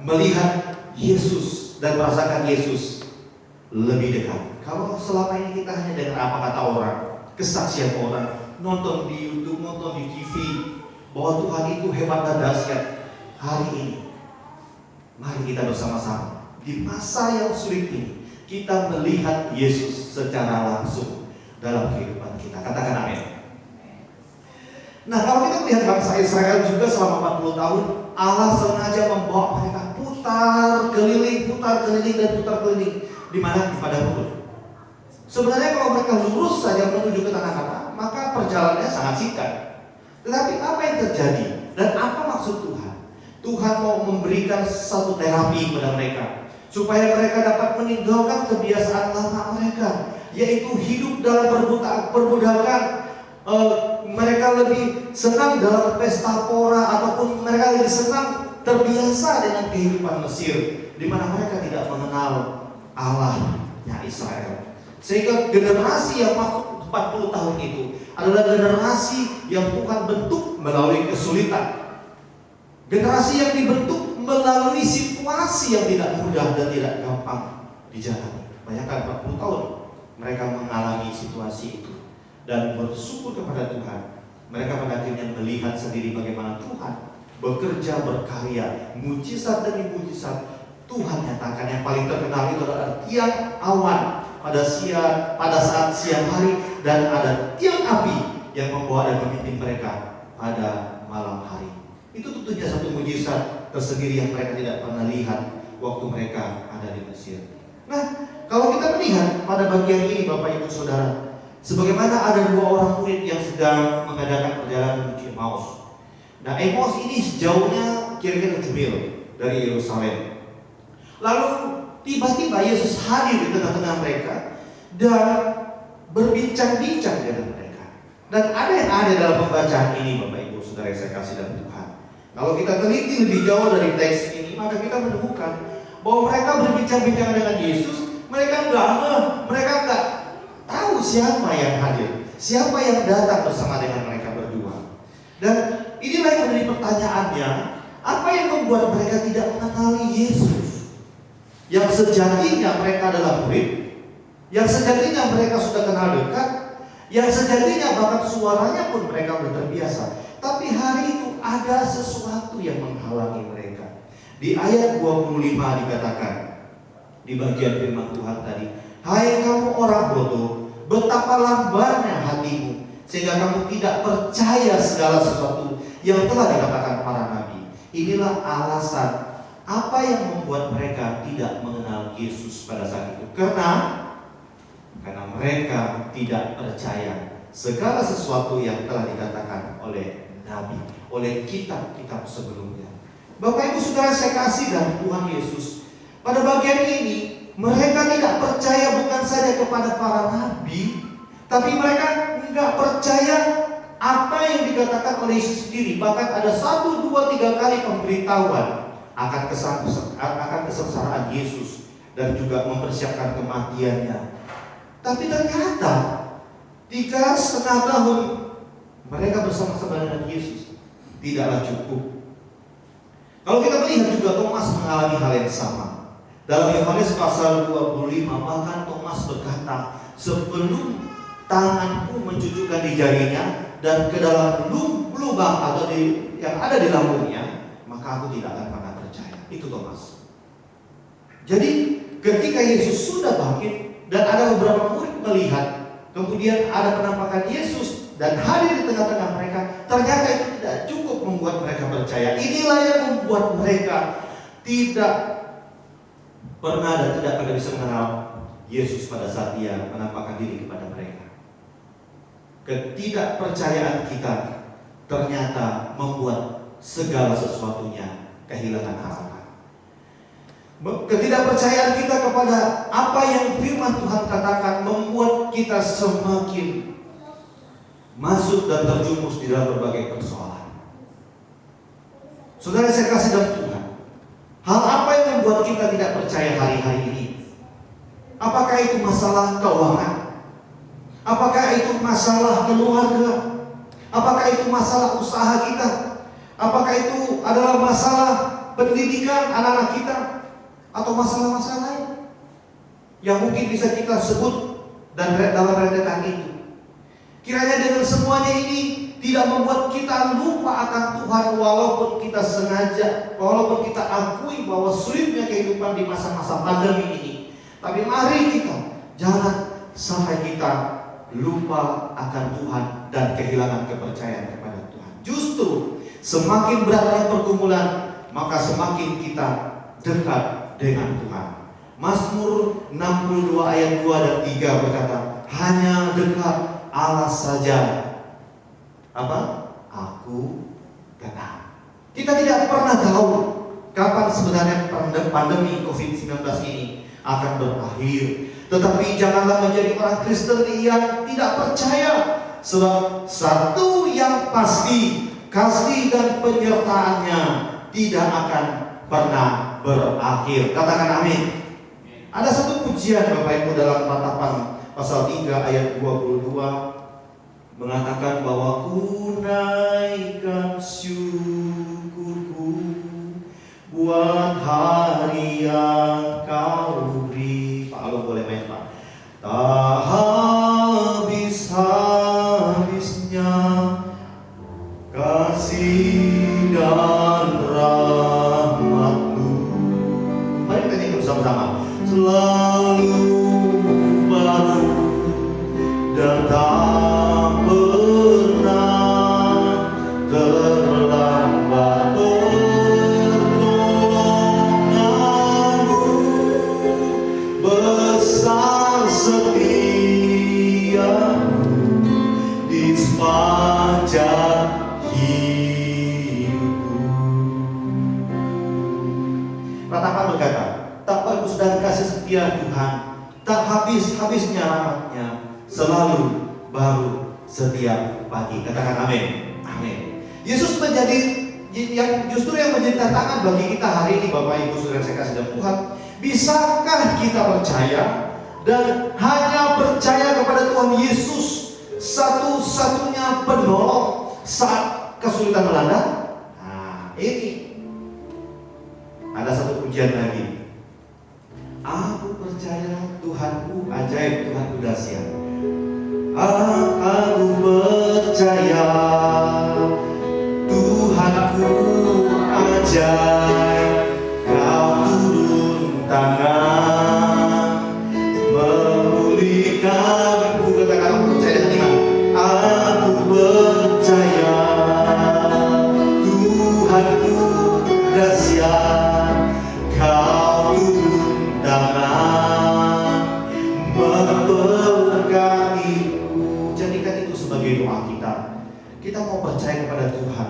melihat Yesus dan merasakan Yesus lebih dekat. Kalau selama ini kita hanya dengan apa kata orang, kesaksian orang, nonton di YouTube, nonton di TV, bahwa Tuhan itu hebat dan dahsyat. Hari ini, mari kita bersama-sama di masa yang sulit ini, kita melihat Yesus secara langsung dalam kehidupan kita. Katakan amin. Nah, kalau kita melihat bangsa Israel juga selama 40 tahun, Allah sengaja membawa mereka putar keliling dan putar keliling. Di mana? Di padang gurun. Sebenarnya kalau mereka lurus saja menuju ke tanah Kanaan, maka perjalanannya sangat singkat. Tetapi apa yang terjadi dan apa maksud Tuhan? Tuhan mau memberikan satu terapi kepada mereka supaya mereka dapat meninggalkan kebiasaan lama mereka, yaitu hidup dalam perbudakan. Mereka lebih senang dalam pesta pora, ataupun mereka lebih senang terbiasa dengan kehidupan Mesir, di mana mereka tidak mengenal Allahnya Israel. Sehingga generasi yang masuk 40 tahun itu adalah generasi yang Tuhan bentuk melalui kesulitan. Generasi yang dibentuk melalui situasi yang tidak mudah dan tidak gampang dijalani. Bayangkan 40 tahun mereka mengalami situasi itu, dan bersyukur kepada Tuhan, mereka pada akhirnya melihat sendiri bagaimana Tuhan bekerja, berkarya, mujizat demi mujizat. Tuhan nyatakan, yang paling terkenal itu adalah tiang awan pada saat siang hari, dan ada tiang api yang membawa dan memimpin mereka pada malam hari. Itu tentunya satu mujizat tersendiri yang mereka tidak pernah lihat waktu mereka ada di Mesir. Nah, kalau kita melihat pada bagian ini, Bapak Ibu Saudara, sebagaimana ada 2 orang murid yang sedang mengadakan perjalanan menuju Emmaus. Nah, Emmaus ini sejauhnya kira-kira 7 mil dari Yerusalem. Lalu tiba-tiba Yesus hadir di tengah-tengah mereka dan berbincang-bincang dengan mereka. Dan ada yang ada dalam pembacaan ini, Bapak Ibu Saudara yang saya kasih dalam Tuhan. Kalau kita teliti lebih jauh dari teks ini, maka kita menemukan bahwa mereka berbincang-bincang dengan Yesus. Mereka nggak tahu siapa yang hadir, siapa yang datang bersama dengan mereka berdua. Dan inilah yang menjadi pertanyaannya, apa yang membuat mereka tidak mengenali Yesus? Yang sejatinya mereka adalah murid, yang sejatinya mereka sudah kenal dekat, yang sejatinya bahkan suaranya pun mereka sudah terbiasa. Tapi hari itu ada sesuatu yang menghalangi mereka. Di ayat 25 dikatakan, di bagian firman Tuhan tadi, hai kamu orang bodoh, betapa lambannya hatimu, sehingga kamu tidak percaya segala sesuatu yang telah dikatakan para nabi. Inilah alasan apa yang membuat mereka tidak mengenal Yesus pada saat itu. Karena mereka tidak percaya segala sesuatu yang telah dikatakan oleh nabi, oleh kitab-kitab sebelumnya. Bapak Ibu Saudara saya kasih dalam Tuhan Yesus, pada bagian ini mereka tidak percaya bukan saja kepada para nabi, tapi mereka tidak percaya apa yang dikatakan oleh Yesus sendiri. Bahkan ada 1, 2, 3 kali pemberitahuan akan kesengsaraan Yesus dan juga mempersiapkan kematiannya. Tapi ternyata 3,5 tahun mereka bersama-sama dengan Yesus tidaklah cukup. Kalau kita melihat juga Thomas mengalami hal yang sama. Dalam Yohanes pasal 25, bahkan Thomas berkata, sebelum tanganku mencucukkan di jarinya dan ke dalam lubang atau yang ada di lambungnya, maka aku tidak akan pernah percaya. Itu Thomas. Jadi ketika Yesus sudah bangkit dan ada beberapa murid melihat, kemudian ada penampakan Yesus dan hadir di tengah-tengah mereka, ternyata itu tidak cukup membuat mereka percaya. Inilah yang membuat mereka tidak pernah dan tidak akan bisa mengenal Yesus pada saat Dia menampakkan diri kepada mereka. Ketidakpercayaan kita ternyata membuat segala sesuatunya kehilangan harapan. Ketidakpercayaan kita kepada apa yang firman Tuhan katakan membuat kita semakin masuk dan terjumus di dalam berbagai persoalan. Saudara saya kasih dalam Tuhan, hal apa yang membuat kita tidak percaya hari-hari ini? Apakah itu masalah keuangan? Apakah itu masalah keluarga? Apakah itu masalah usaha kita? Apakah itu adalah masalah pendidikan anak-anak kita? Atau masalah-masalah lain yang mungkin bisa kita sebut dan dalam rentetan itu? Kiranya dengan semuanya ini tidak membuat kita lupa akan Tuhan, walaupun kita sengaja, walaupun kita akui bahwa sulitnya kehidupan di masa-masa pandemi ini. Tapi mari kita jangan sampai kita lupa akan Tuhan dan kehilangan kepercayaan kepada Tuhan. Justru semakin beratnya pergumulan, maka semakin kita dekat dengan Tuhan. Mazmur 62 ayat 2 dan 3 berkata, hanya dekat Allah saja aku kenal. Kita tidak pernah tahu kapan sebenarnya pandemi COVID-19 ini akan berakhir. Tetapi janganlah menjadi orang Kristen yang tidak percaya, sebab satu yang pasti, kasih dan penyertaannya tidak akan pernah berakhir. Katakan amin. Ada satu pujian Bapak Ibu dalam Ratapan pasal 3 ayat 22 mengatakan bahwa ku naikkan syukurku buat hari yang kau beri. Pak Alok boleh main Pak. Tak habis-habisnya kasih dan rahmat-Mu. Mari kita nyanyi bersama-sama. Selalu baru dan tak pernah terlambat pertolongan-Mu, besar setia-Mu di sepanjang hidupku. Ratapan berkata, tak bagus dan kasih setia Tuhan, tak habis-habisnya rahmat-Nya, selalu baru setiap pagi. Katakan amin. Amin. Yesus menjadi justru yang menjadi tantangan bagi kita hari ini, Bapak Ibu Saudara saya kasih dalam Tuhan. Bisakah kita percaya dan hanya percaya kepada Tuhan Yesus, satu-satunya penolong saat kesulitan melanda? Nah, ini ada satu pujian lagi. Aku percaya Tuhanku ajaib, Tuhanku dahsyat. Aku percaya Tuhanku ajaib. Kau turun tangan memulihkanku. Katakan aku percaya dengan iman. Aku percaya Tuhanku dahsyat. Kau turun tangan memberkatiku. Jadikan itu sebagai doa kita. Kita mau percaya kepada Tuhan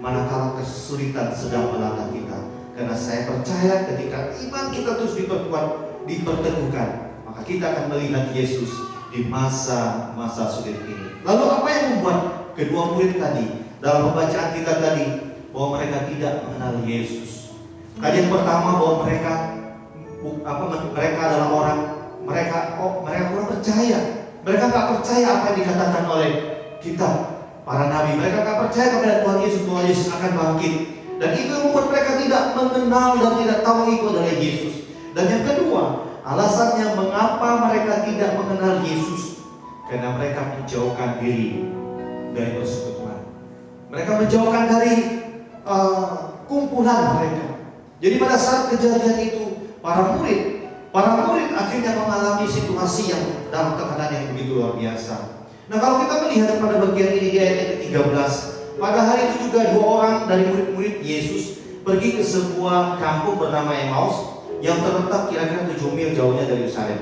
manakala kesulitan sedang melanda kita. Karena saya percaya ketika iman kita terus diperkuat, diperteguhkan, maka kita akan melihat Yesus di masa-masa sulit ini. Lalu apa yang membuat kedua murid tadi dalam pembacaan kita tadi bahwa mereka tidak mengenal Yesus? Tadi yang pertama bahwa mereka adalah orang mereka kurang percaya. Mereka nggak percaya apa yang dikatakan oleh kita para nabi. Mereka nggak percaya kepada Tuhan Yesus bahwa Yesus akan bangkit. Dan itu yang membuat mereka tidak mengenal dan tidak tahu itu adalah Yesus. Dan yang kedua, alasannya mengapa mereka tidak mengenal Yesus, karena mereka menjauhkan diri dari persekutuan. Mereka menjauhkan dari kumpulan mereka. Jadi pada saat kejadian itu, para murid akhirnya mengalami situasi yang dalam tekanan yang begitu luar biasa. Nah, kalau kita melihat pada bagian ini di ayat yang ke-13, pada hari itu juga 2 orang dari murid-murid Yesus pergi ke sebuah kampung bernama Emmaus yang terletak kira-kira 7 mil jauhnya dari Yerusalem.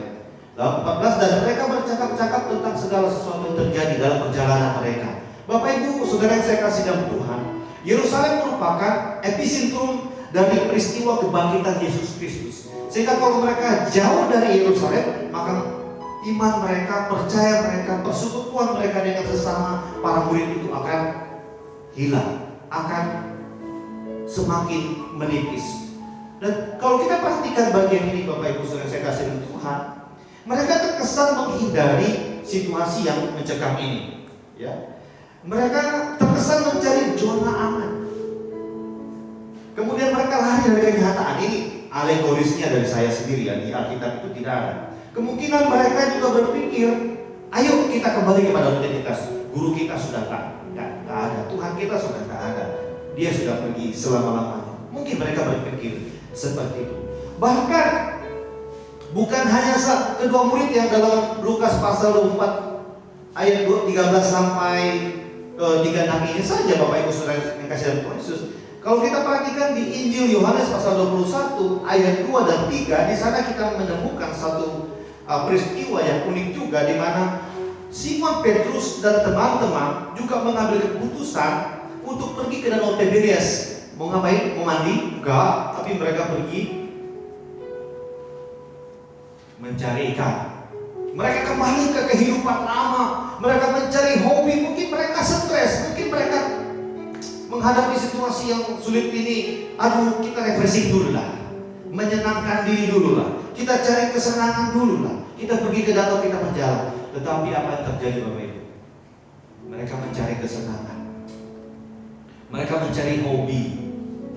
Lalu 14, dan mereka bercakap-cakap tentang segala sesuatu yang terjadi dalam perjalanan mereka. Bapak Ibu, saudara yang saya kasih dalam Tuhan, Yerusalem merupakan epicentrum dari peristiwa kebangkitan Yesus Kristus. Sehingga kalau mereka jauh dari Yerusalem, maka iman mereka, percaya mereka, persekutuan mereka dengan sesama para murid itu akan hilang, akan semakin menipis. Dan kalau kita perhatikan bagian ini, Bapak Ibu saudara saya kasih dengan Tuhan, mereka terkesan menghindari situasi yang mencekam ini, ya. Mereka terkesan mencari zona aman. Kemudian mereka lari dari kenyataan. Ini alegorisnya dari saya sendiri, ya. Di Alkitab itu tidak ada. Kemungkinan mereka juga berpikir, ayo kita kembali kepada rutinitas. Guru kita sudah tak ada, Tuhan kita sudah tak ada, Dia sudah pergi selama-lamanya. Mungkin mereka berpikir seperti itu. Bahkan bukan hanya kedua murid yang dalam Lukas pasal 24 ayat 13 sampai 36 ini saja, Bapak Ibu saudara yang kasih dalam Tuhan Yesus. Kalau kita perhatikan di Injil Yohanes pasal 21 ayat 2 dan 3, di sana kita menemukan satu peristiwa yang unik juga, di mana Simon Petrus dan teman-teman juga mengambil keputusan untuk pergi ke Danau Tiberias. Mau ngapain? Mau mandi? Enggak, tapi mereka pergi mencari ikan. Mereka kembali ke kehidupan lama. Mereka mencari hobi. Mungkin mereka stres, mungkin mereka menghadapi situasi yang sulit ini. Aduh, kita refreshing dulu lah, menyenangkan diri dulu lah, kita cari kesenangan dulu lah, kita pergi ke danau, kita berjalan. Tetapi apa yang terjadi, Bapak Ibu? Mereka mencari kesenangan, mereka mencari hobi,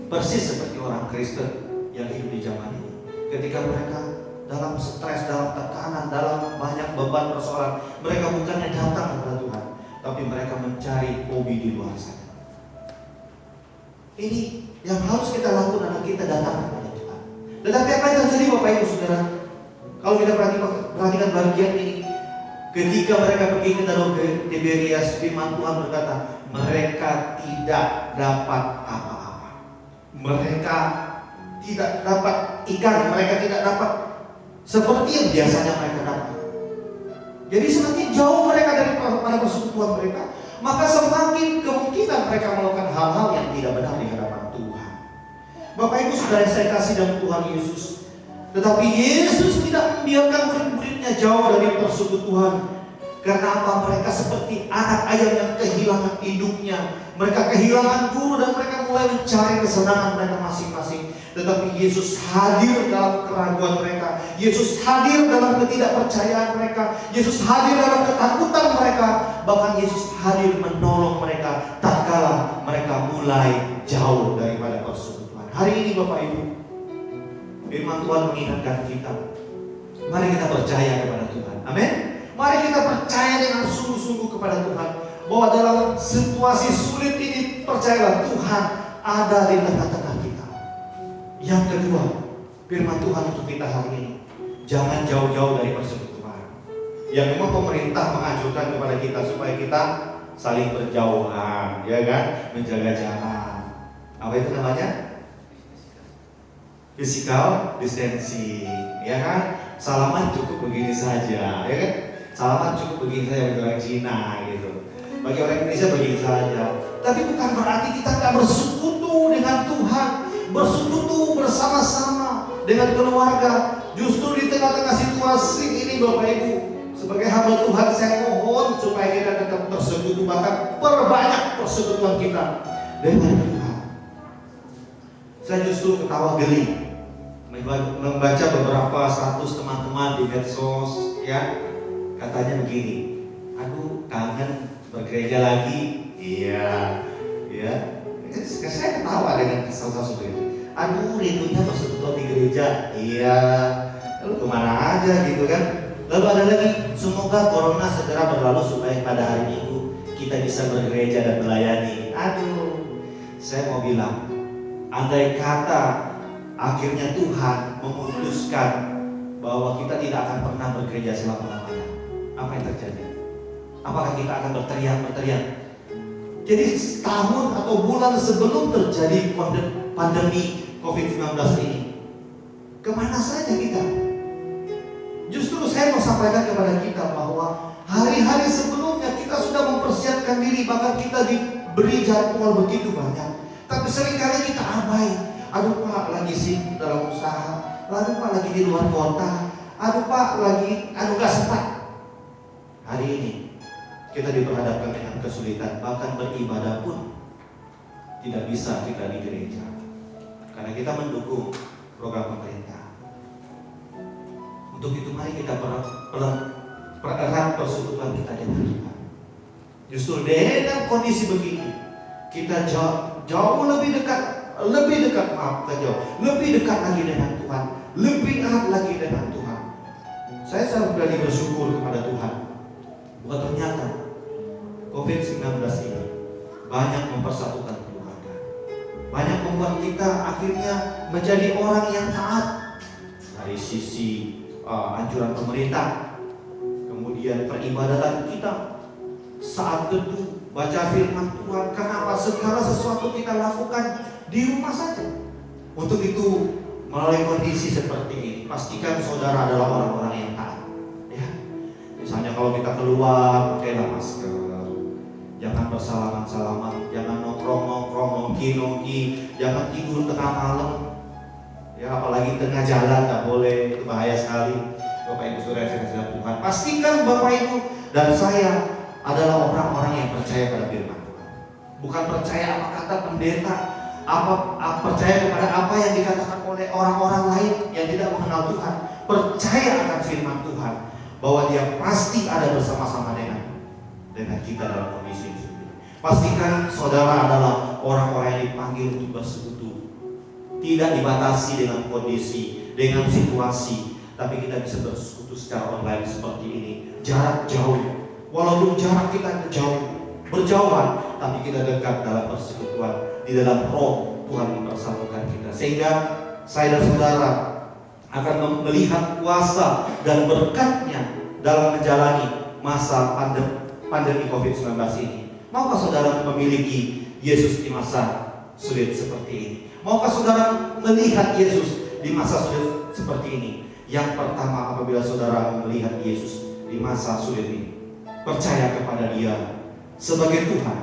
persis seperti orang Kristen yang hidup di zaman ini. Ketika mereka dalam stres, dalam tekanan, dalam banyak beban persoalan, mereka bukannya datang kepada Tuhan, tapi mereka mencari hobi di luar sana. Ini yang harus kita lakukan, adalah kita datang kepada Tuhan. Tetapi apa yang terjadi, Bapak Ibu saudara? Kalau kita perhatikan bagian ini, ketika mereka pergi ke Danau Tiberias, firman Tuhan berkata, mereka tidak dapat apa-apa. Mereka tidak dapat ikan, mereka tidak dapat seperti yang biasanya mereka dapat. Jadi semakin jauh mereka dari para persekutuan mereka, maka semakin kemungkinan mereka melakukan hal-hal yang tidak benar di hadapan Tuhan. Bapak Ibu saudara saya kasih dalam Tuhan Yesus, tetapi Yesus tidak membiarkan murid-muridnya jauh dari persekutuan. Karena apa? Mereka seperti anak ayam yang kehilangan induknya. Mereka kehilangan guru dan mereka mulai mencari kesenangan mereka masing-masing. Tetapi Yesus hadir dalam keraguan mereka. Yesus hadir dalam ketidakpercayaan mereka. Yesus hadir dalam ketakutan mereka. Bahkan Yesus hadir menolong mereka tatkala mulai jauh daripada persekutuan. Hari ini Bapak Ibu, firman Tuhan mengingatkan kita. Mari kita percaya kepada Tuhan. Amin. Mari kita percaya dengan sungguh-sungguh kepada Tuhan, bahwa dalam situasi sulit ini, percayalah Tuhan ada di tengah-tengah kita. Yang kedua, firman Tuhan untuk kita hari ini, jangan jauh-jauh dari persekutuan. Yang memang pemerintah menganjurkan kepada kita supaya kita saling berjauhan, ya kan, menjaga jarak. Apa itu namanya? Physical distancing, ya kan? Salaman cukup begini saja, ya kan? Salaman cukup begini saja bagi orang Cina gitu. Bagi orang Indonesia begini saja. Tapi bukan berarti kita tidak bersekutu dengan Tuhan, bersekutu bersama-sama dengan keluarga. Justru di tengah-tengah situasi ini Bapak Ibu, sebagai hamba Tuhan, saya mohon supaya kita tetap bersekutu, bahkan perbanyak persekutuan kita dengan Tuhan. Saya justru ketawa geli membaca beberapa status teman-teman di medsos, ya, katanya begini, aduh kangen bergereja lagi. Iya, ya. Saya ketawa dengan kesal seperti itu. Aduh rindunya bersekutu di gereja. Iya. Lalu kemana aja gitu kan? Lalu ada lagi, semoga corona segera berlalu supaya pada hari Minggu kita bisa bergereja dan melayani. Aduh, saya mau bilang, andai kata akhirnya Tuhan memutuskan bahwa kita tidak akan pernah bergereja selama-lamanya, apa yang terjadi? Apakah kita akan berteriak-berteriak? Jadi setahun atau bulan sebelum terjadi pandemi COVID-19 ini, kemana saja kita? Justru saya mau sampaikan kepada kita bahwa hari-hari sebelumnya kita sudah mempersiapkan diri, bahkan kita diberi jadwal begitu banyak. Tapi seringkali kita abai. Aduh Pak, lagi sibuk dalam usaha. Aduh Pak, lagi di luar kota. Aduh Pak, lagi gak sempat. Hari ini kita diperhadapkan dengan kesulitan, bahkan beribadah pun tidak bisa kita di gereja karena kita mendukung program pemerintah. Untuk itu mari kita pererat persekutuan kita dengan Tuhan. Justru dengan kondisi begini, kita jauh lebih dekat lebih dekat lagi dengan Tuhan, lebih erat lagi dengan Tuhan. Saya sangat berani bersyukur kepada Tuhan bahwa ternyata COVID-19 ini banyak mempersatukan keluarga, banyak membuat kita akhirnya menjadi orang yang taat dari sisi anjuran pemerintah, kemudian peribadatan kita saat teduh, baca firman Tuhan. Kenapa? Segala sesuatu kita lakukan di rumah saja. Untuk itu, melalui kondisi seperti ini, pastikan saudara adalah orang-orang yang taat. Ya. Misalnya kalau kita keluar, pakailah masker, jangan bersalaman-salaman, jangan nongkrong-nongkrong, nongki-nongki, jangan tidur tengah malam. Ya, apalagi tengah jalan nggak boleh, itu bahaya sekali. Bapak Ibu Saudara yang dikasihi Tuhan, pastikan Bapak Ibu dan saya adalah orang-orang yang percaya pada firman Tuhan. Bukan percaya apa kata pendeta, percaya kepada apa yang dikatakan oleh orang-orang lain yang tidak mengenal Tuhan. Percaya akan firman Tuhan bahwa Dia pasti ada bersama-sama dengan kita dalam kondisi ini. Pastikan saudara adalah orang-orang yang dipanggil untuk bersekutu, tidak dibatasi dengan kondisi, dengan situasi, tapi kita bisa bersekutu secara online seperti ini, jarak jauh. Walaupun jarak kita jauh, berjauhan, tapi kita dekat dalam persekutuan. Di dalam roh Tuhan mempersatukan kita, sehingga saya dan saudara akan melihat kuasa dan berkatnya dalam menjalani masa pandemi COVID-19 ini. Maukah saudara memiliki Yesus di masa sulit seperti ini? Maukah saudara melihat Yesus di masa sulit seperti ini? Yang pertama, apabila saudara melihat Yesus di masa sulit ini, percaya kepada Dia sebagai Tuhan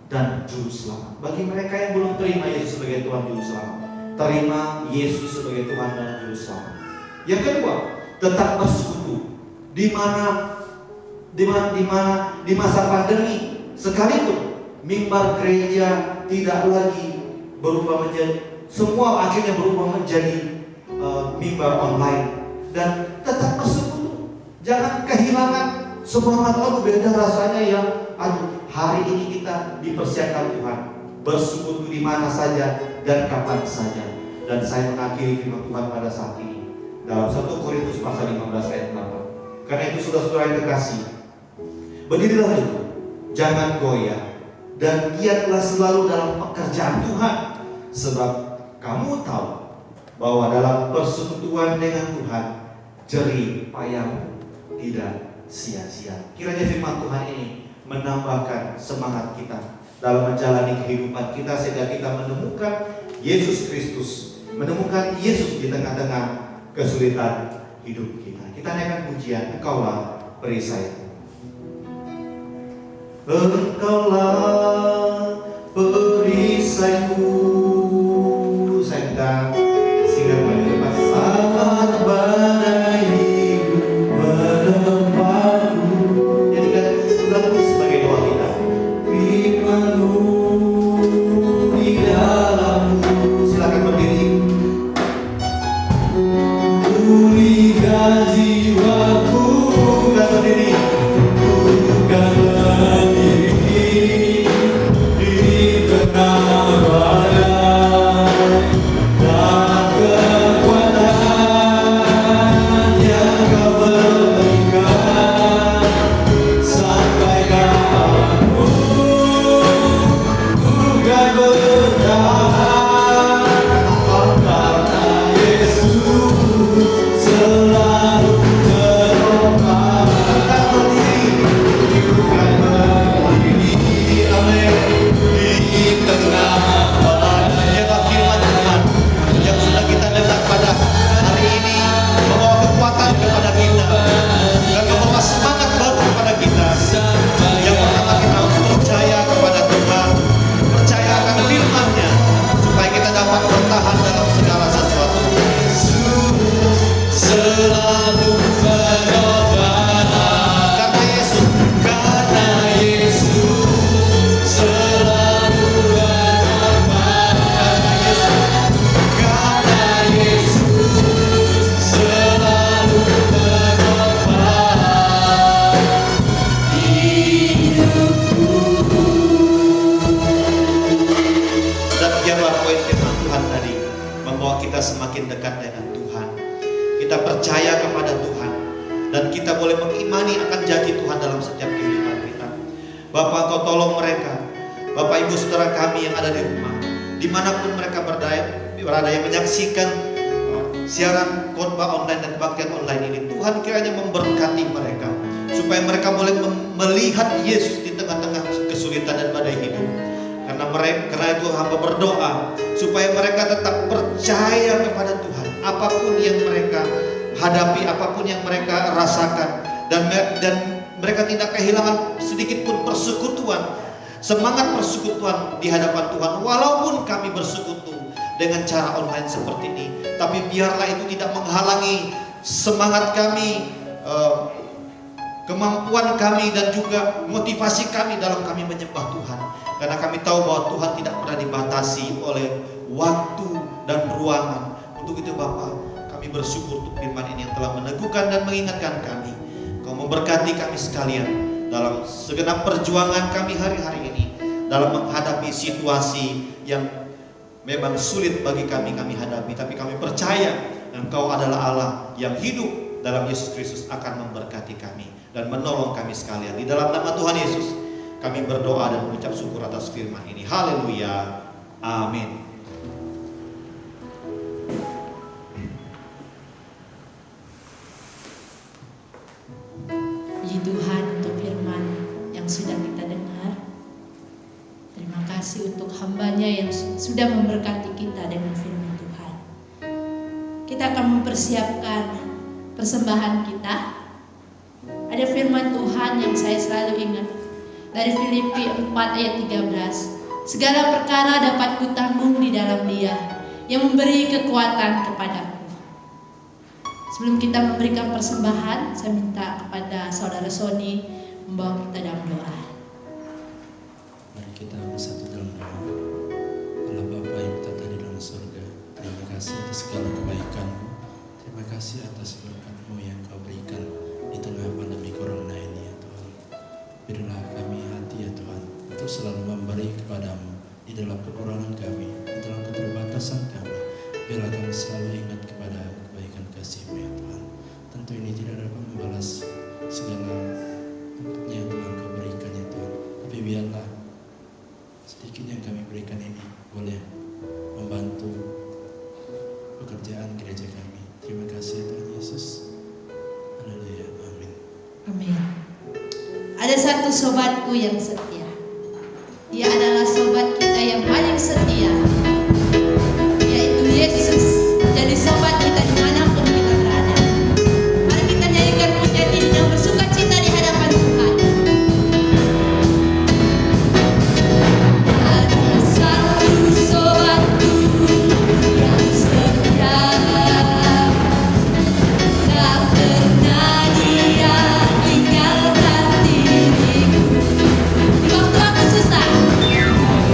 dan Juru Selamat. Bagi mereka yang belum terima Yesus sebagai Tuhan Juru Selamat, terima Yesus sebagai Tuhan dan Juru Selamat. Yang kedua, tetap bersekutu di masa pandemi, sekalipun mimbar gereja tidak lagi berubah menjadi, semua akhirnya berubah menjadi mimbar online, dan tetap bersekutu. Jangan kehilangan semangat. Lalu beda rasanya yang hari ini kita dipersiapkan Tuhan bersekutu di mana saja dan kapan saja. Dan saya mengakhiri firman Tuhan pada saat ini dalam 1 Korintus pasal 15 ayat 8. Karena itu saudara-saudara yang terkasih, berdirilah teguh, jangan goyah, dan giatlah selalu dalam pekerjaan Tuhan, sebab kamu tahu bahwa dalam persekutuan dengan Tuhan jerih payah tidak sia-sia. Kiranya firman Tuhan ini menambahkan semangat kita dalam menjalani kehidupan kita, sehingga kita menemukan Yesus Kristus, menemukan Yesus di tengah-tengah kesulitan hidup kita. Kita naikkan pujian, Engkaulah perisaiku. Engkaulah perisaiku. Saya minta singkat pada depan. Saat badai hidup menempatku. Jadikan lagu sebagai doa kita. Firman-Mu di dalamku. Silakan berdiri. Pulihkan jiwaku. Bukan berdiri. Bukan berdiri di tengah badai dan kekuatan yang Kau berikan. Sampai kapanpun bukan bertahan, karena Yesus selalu menopang. Bukan berdiri, bukan berdiri, amin, di tengah badai. Ialah firman Tuhan yang sudah kita dengar pada hari ini, membawa kekuatan kepada kita dan membawa semangat baru kepada kita. Yang pertama, kita harus percaya kepada Tuhan, percaya akan firman-Nya, supaya kita dapat bertahan dalam segala sesuatu. Yesus selalu menopang. Karena Yesus selalu menopang. Karena Yesus selalu menopang hidupku. Dan biarlah poin firman Tuhan tadi membawa kita semakin dekat dengan Tuhan. Kita percaya kepada Tuhan dan kita boleh mengimani akan janji Tuhan dalam setiap kehidupan kita. Bapak, Kau tolong mereka, Bapak Ibu saudara kami yang ada di rumah, dimanapun mereka berada yang menyaksikan siaran khotbah online dan kebaktian online ini. Tuhan kiranya memberkati mereka, supaya mereka boleh melihat Yesus di tengah-tengah kesulitan dan badai hidup. Karena itu hamba berdoa supaya mereka tetap percaya kepada Tuhan, apapun yang mereka hadapi, apapun yang mereka rasakan, dan mereka tidak kehilangan sedikit pun persekutuan, semangat persekutuan di hadapan Tuhan. Walaupun kami bersekutu dengan cara online seperti ini, tapi biarlah itu tidak menghalangi semangat kami, kemampuan kami, dan juga motivasi kami dalam kami menyembah Tuhan. Karena kami tahu bahwa Tuhan tidak pernah dibatasi oleh waktu dan ruangan. Untuk itu Bapa, kami bersyukur untuk firman ini yang telah meneguhkan dan mengingatkan kami. Kau memberkati kami sekalian dalam segenap perjuangan kami hari-hari ini, dalam menghadapi situasi yang memang sulit bagi kami hadapi. Tapi kami percaya Engkau adalah Allah yang hidup dalam Yesus Kristus akan memberkati kami dan menolong kami sekalian. Di dalam nama Tuhan Yesus kami berdoa dan mengucap syukur atas firman ini. Haleluya. Amin. Puji Tuhan untuk firman yang sudah kita dengar. Terima kasih untuk hamba-Nya yang sudah memberkati kita dengan firman Tuhan. Kita akan mempersiapkan persembahan kita. Ada firman Tuhan yang saya selalu ingat dari Filipi 4 ayat 13. Segala perkara dapat kutanggung di dalam Dia yang memberi kekuatan kepadaku. Sebelum kita memberikan persembahan, saya minta kepada Saudara Sony membawa kita dalam doa. Mari kita bersatu dalam doa. Allah Bapa yang bertata di dalam surga, terima kasih atas segala kebaikan-Mu. Terima kasih atas berkat-Mu yang Kau berikan di tengah pandemi corona ini ya Tuhan. Berilah kami hati ya Tuhan untuk selalu memberi kepadamu di dalam kekurangan kami, di dalam keterbatasan kami. Biarlah kami selalu ingat kepada kebaikan kasih-Mu ya Tuhan. Tentu ini tidak dapat membalas segala yang Tuhan Kau berikan ya Tuhan. Tapi biarlah sedikit yang kami berikan ini boleh membantu pekerjaan gereja kami. Terima kasih ya Tuhan Yesus. Haleluya. Amin. Amin. Ada satu sobatku yang setia. Dia adalah sobat kita yang paling setia, yaitu Yesus. Jadi sobat kita dimanapun kita berada. Mari kita nyanyikan pujian ini yang bersuka cita di hadapan Tuhan. Ada satu sobatku yang setia, tak pernah dia tinggalkan diriku. Di waktu aku susah,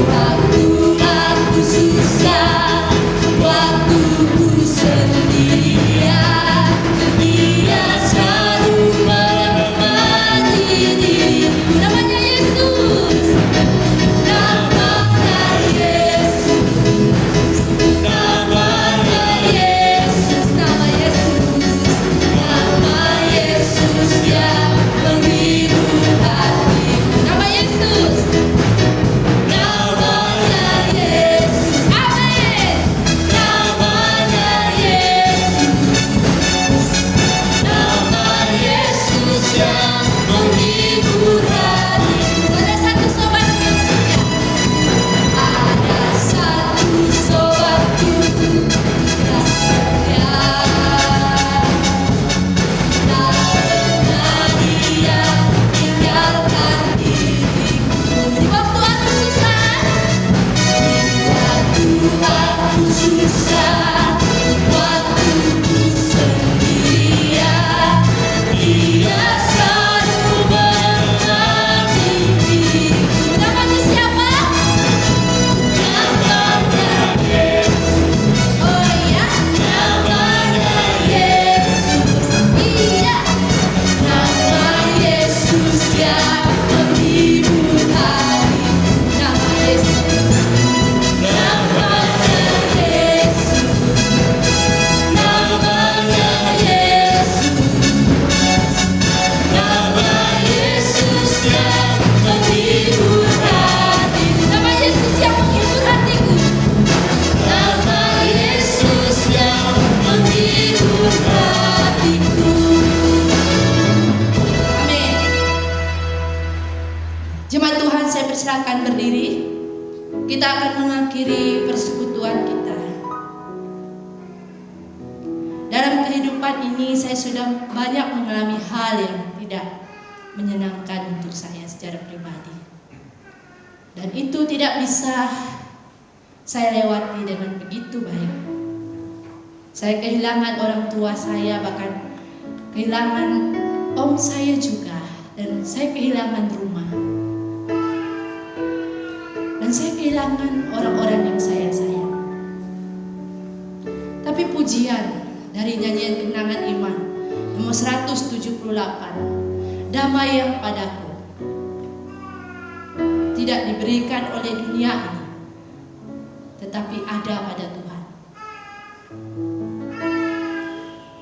waktu aku susah, waktu ku sendirian, dia selalu menemani diriku. Namanya Yesus, namanya Yesus, namanya Yesus, nama Yesus, nama Yesus yang menghibur hatiku. Nama Yesus, namanya Yesus, amin. Namanya Yesus, nama Yesus yang menghibur hatiku. Ada satu sobat yang setia. Ada satu sobatku yang setia, tak pernah dia tinggalkan diriku. Di waktu aku susah, waktu aku susah, waktu ku sendirian, dia selalu menemani diriku. Namanya siapa? Namanya Yesus. Oh iya, namanya Yesus. Iya, nama Yesus yang menghibur hatiku. Nama Yesus, namanya Yesus, namanya Yesus, nama Yesus yang menghibur hatiku. Nama Yesus yang menghibur hatiku. Nama Yesus yang menghibur hatiku. Amin. Jemaat Tuhan, saya persilakan berdiri. Kita akan mengakhiri persekutuan kita. Dalam kehidupan ini saya sudah banyak mengalami hal yang tidak menyenangkan untuk saya secara pribadi. Dan itu tidak bisa saya lewati dengan begitu baik. Saya kehilangan orang tua saya, bahkan kehilangan om saya juga. Dan saya kehilangan rumah. Dan saya kehilangan orang-orang yang saya sayang. Tapi pujian dari nyanyian kemenangan iman nomor 178, damai yang padaku, tidak diberikan oleh dunia ini, tetapi ada pada Tuhan.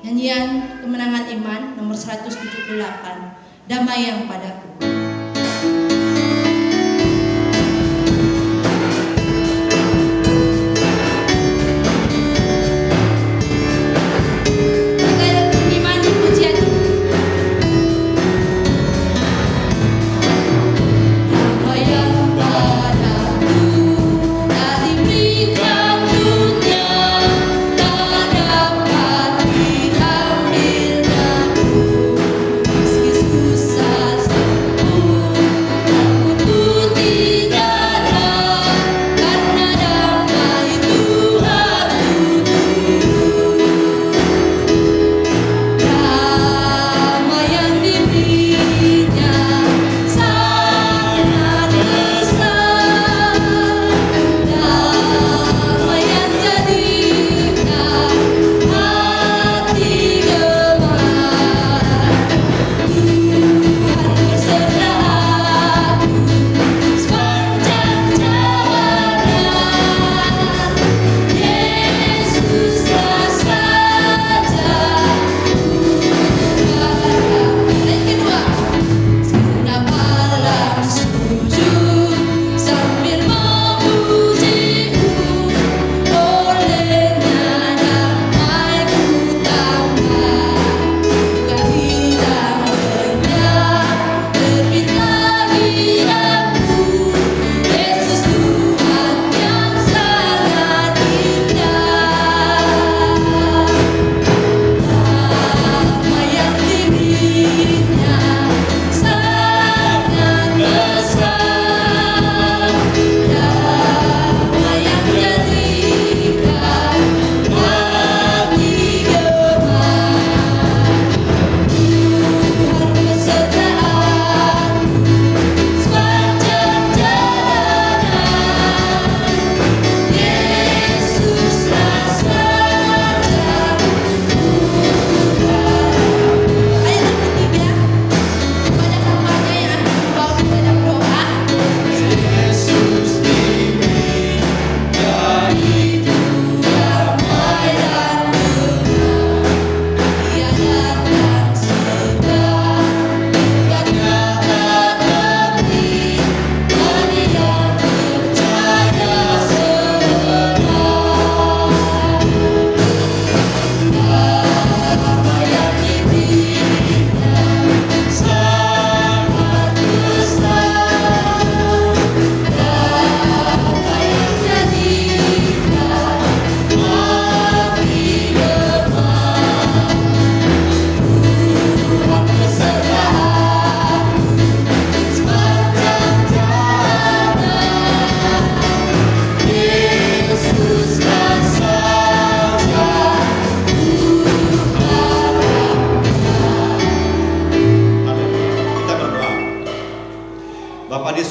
Nyanyian kemenangan iman nomor 178, damai yang padaku. Meski susah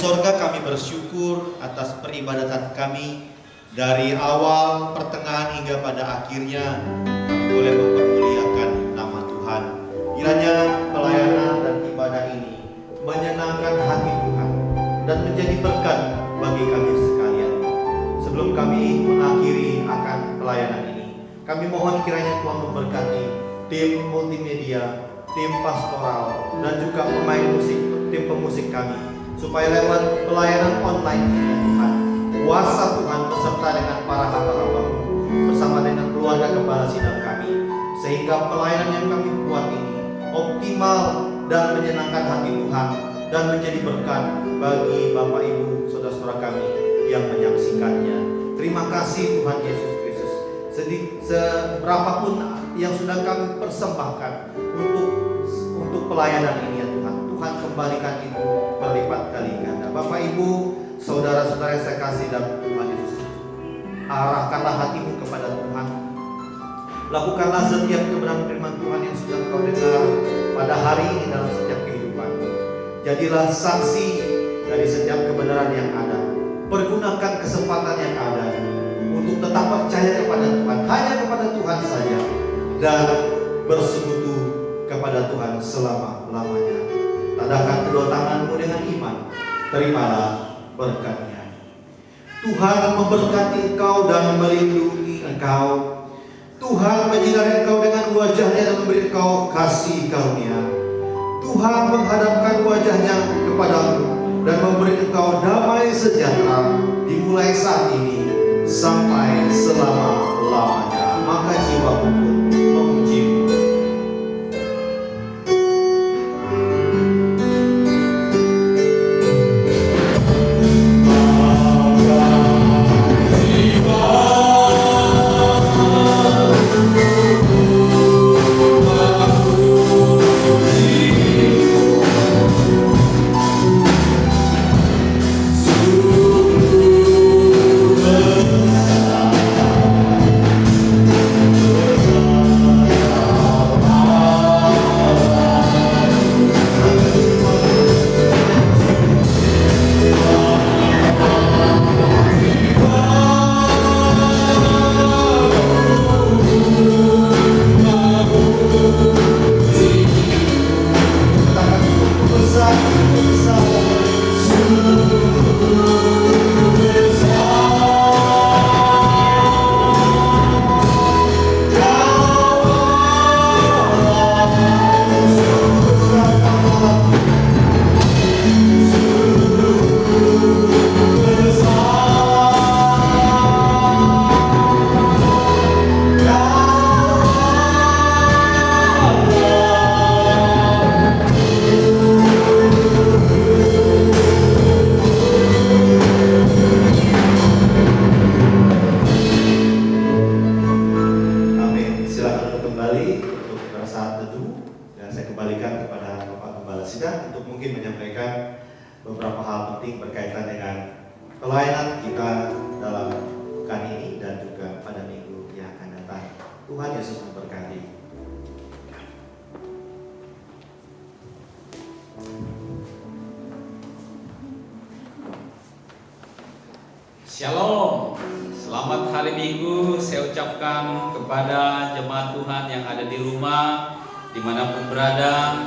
sorga, kami bersyukur atas peribadatan kami dari awal, pertengahan hingga pada akhirnya kami boleh mempermuliakan nama Tuhan. Kiranya pelayanan dan ibadah ini menyenangkan hati Tuhan dan menjadi berkat bagi kami sekalian. Sebelum kami mengakhiri akan pelayanan ini, kami mohon kiranya Tuhan memberkati tim multimedia, tim pastoral, dan juga pemain musik, tim pemusik kami, supaya lewat pelayanan online ini ya Tuhan, kuasa Tuhan beserta dengan para hamba-hamba-Mu bersama dengan keluarga Gembala Sidang kami, sehingga pelayanan yang kami buat ini optimal dan menyenangkan hati Tuhan dan menjadi berkat bagi Bapak Ibu saudara-saudara kami yang menyaksikannya. Terima kasih Tuhan Yesus Kristus. Seberapapun yang sudah kami persembahkan untuk pelayanan ini ya Tuhan, Tuhan kembalikan itu berlipat kali ganda. Bapak Ibu, saudara-saudara yang saya kasih dalam Tuhan Yesus, arahkanlah hatimu kepada Tuhan. Lakukanlah setiap kebenaran firman Tuhan yang sudah kau dengar pada hari ini dalam setiap kehidupan. Jadilah saksi dari setiap kebenaran yang ada. Pergunakan kesempatan yang ada untuk tetap percaya kepada Tuhan, hanya kepada Tuhan saja, dan bersekutu kepada Tuhan selama-lamanya. Tadakan kedua tanganmu dengan iman, terimalah berkat-Nya. Tuhan memberkati engkau dan melindungi engkau. Tuhan menyinari engkau dengan wajah-Nya dan memberi engkau kasih karunia. Tuhan menghadapkan wajah-Nya kepadamu dan memberi engkau damai sejahtera dimulai saat ini sampai selama-lamanya. Maka jiwaku pun memuji-Mu. Shalom, selamat hari Minggu saya ucapkan kepada jemaat Tuhan yang ada di rumah, dimanapun berada.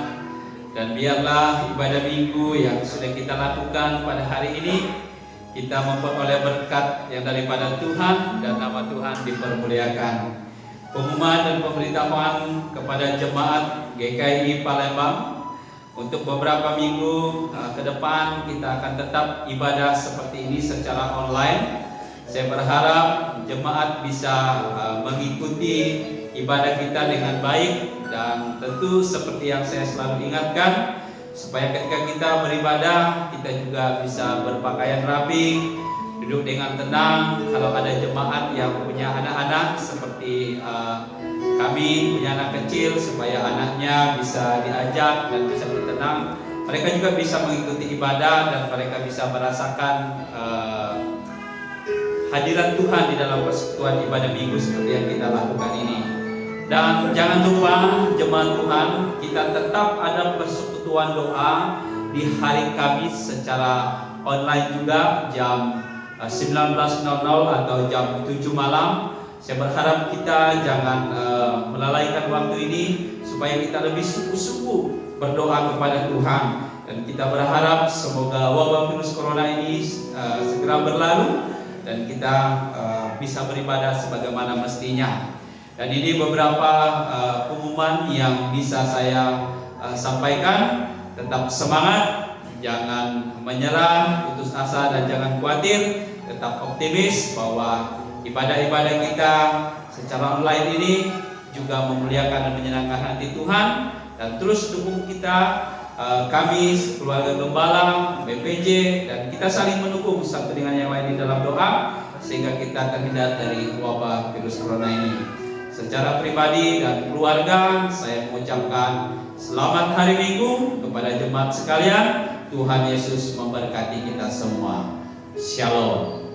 Dan biarlah ibadah minggu yang sudah kita lakukan pada hari ini, kita memperoleh berkat yang daripada Tuhan dan nama Tuhan dipermuliakan. Pengumuman dan pemberitahuan kepada jemaat GKI Palembang, untuk beberapa minggu ke depan kita akan tetap ibadah seperti ini secara online. Saya berharap jemaat bisa mengikuti ibadah kita dengan baik, dan tentu seperti yang saya selalu ingatkan, supaya ketika kita beribadah kita juga bisa berpakaian rapi, duduk dengan tenang. Kalau ada jemaat yang punya anak-anak seperti kami punya anak kecil, supaya anaknya bisa diajak dan bisa bertenang, mereka juga bisa mengikuti ibadah dan mereka bisa merasakan hadirat Tuhan di dalam persekutuan ibadah minggu seperti yang kita lakukan ini. Dan jangan lupa jemaat Tuhan, kita tetap ada persekutuan doa di hari Kamis secara online juga jam 19.00 atau jam 7 malam. Saya berharap kita jangan melalaikan waktu ini supaya kita lebih sungguh-sungguh berdoa kepada Tuhan, dan kita berharap semoga wabah virus corona ini segera berlalu dan kita bisa beribadah sebagaimana mestinya. Dan ini beberapa pengumuman yang bisa saya sampaikan. Tetap semangat, jangan menyerah, putus asa, dan jangan khawatir. Tetap optimis bahwa ibadah-ibadah kita secara online ini juga memuliakan dan menyenangkan hati Tuhan. Dan terus dukung kita, kami keluarga Gembala, BPJ, dan kita saling mendukung satu dengan yang lain di dalam doa sehingga kita terhindar dari wabah virus corona ini. Secara pribadi dan keluarga, saya mengucapkan selamat hari Minggu kepada jemaat sekalian. Tuhan Yesus memberkati kita semua. Shalom.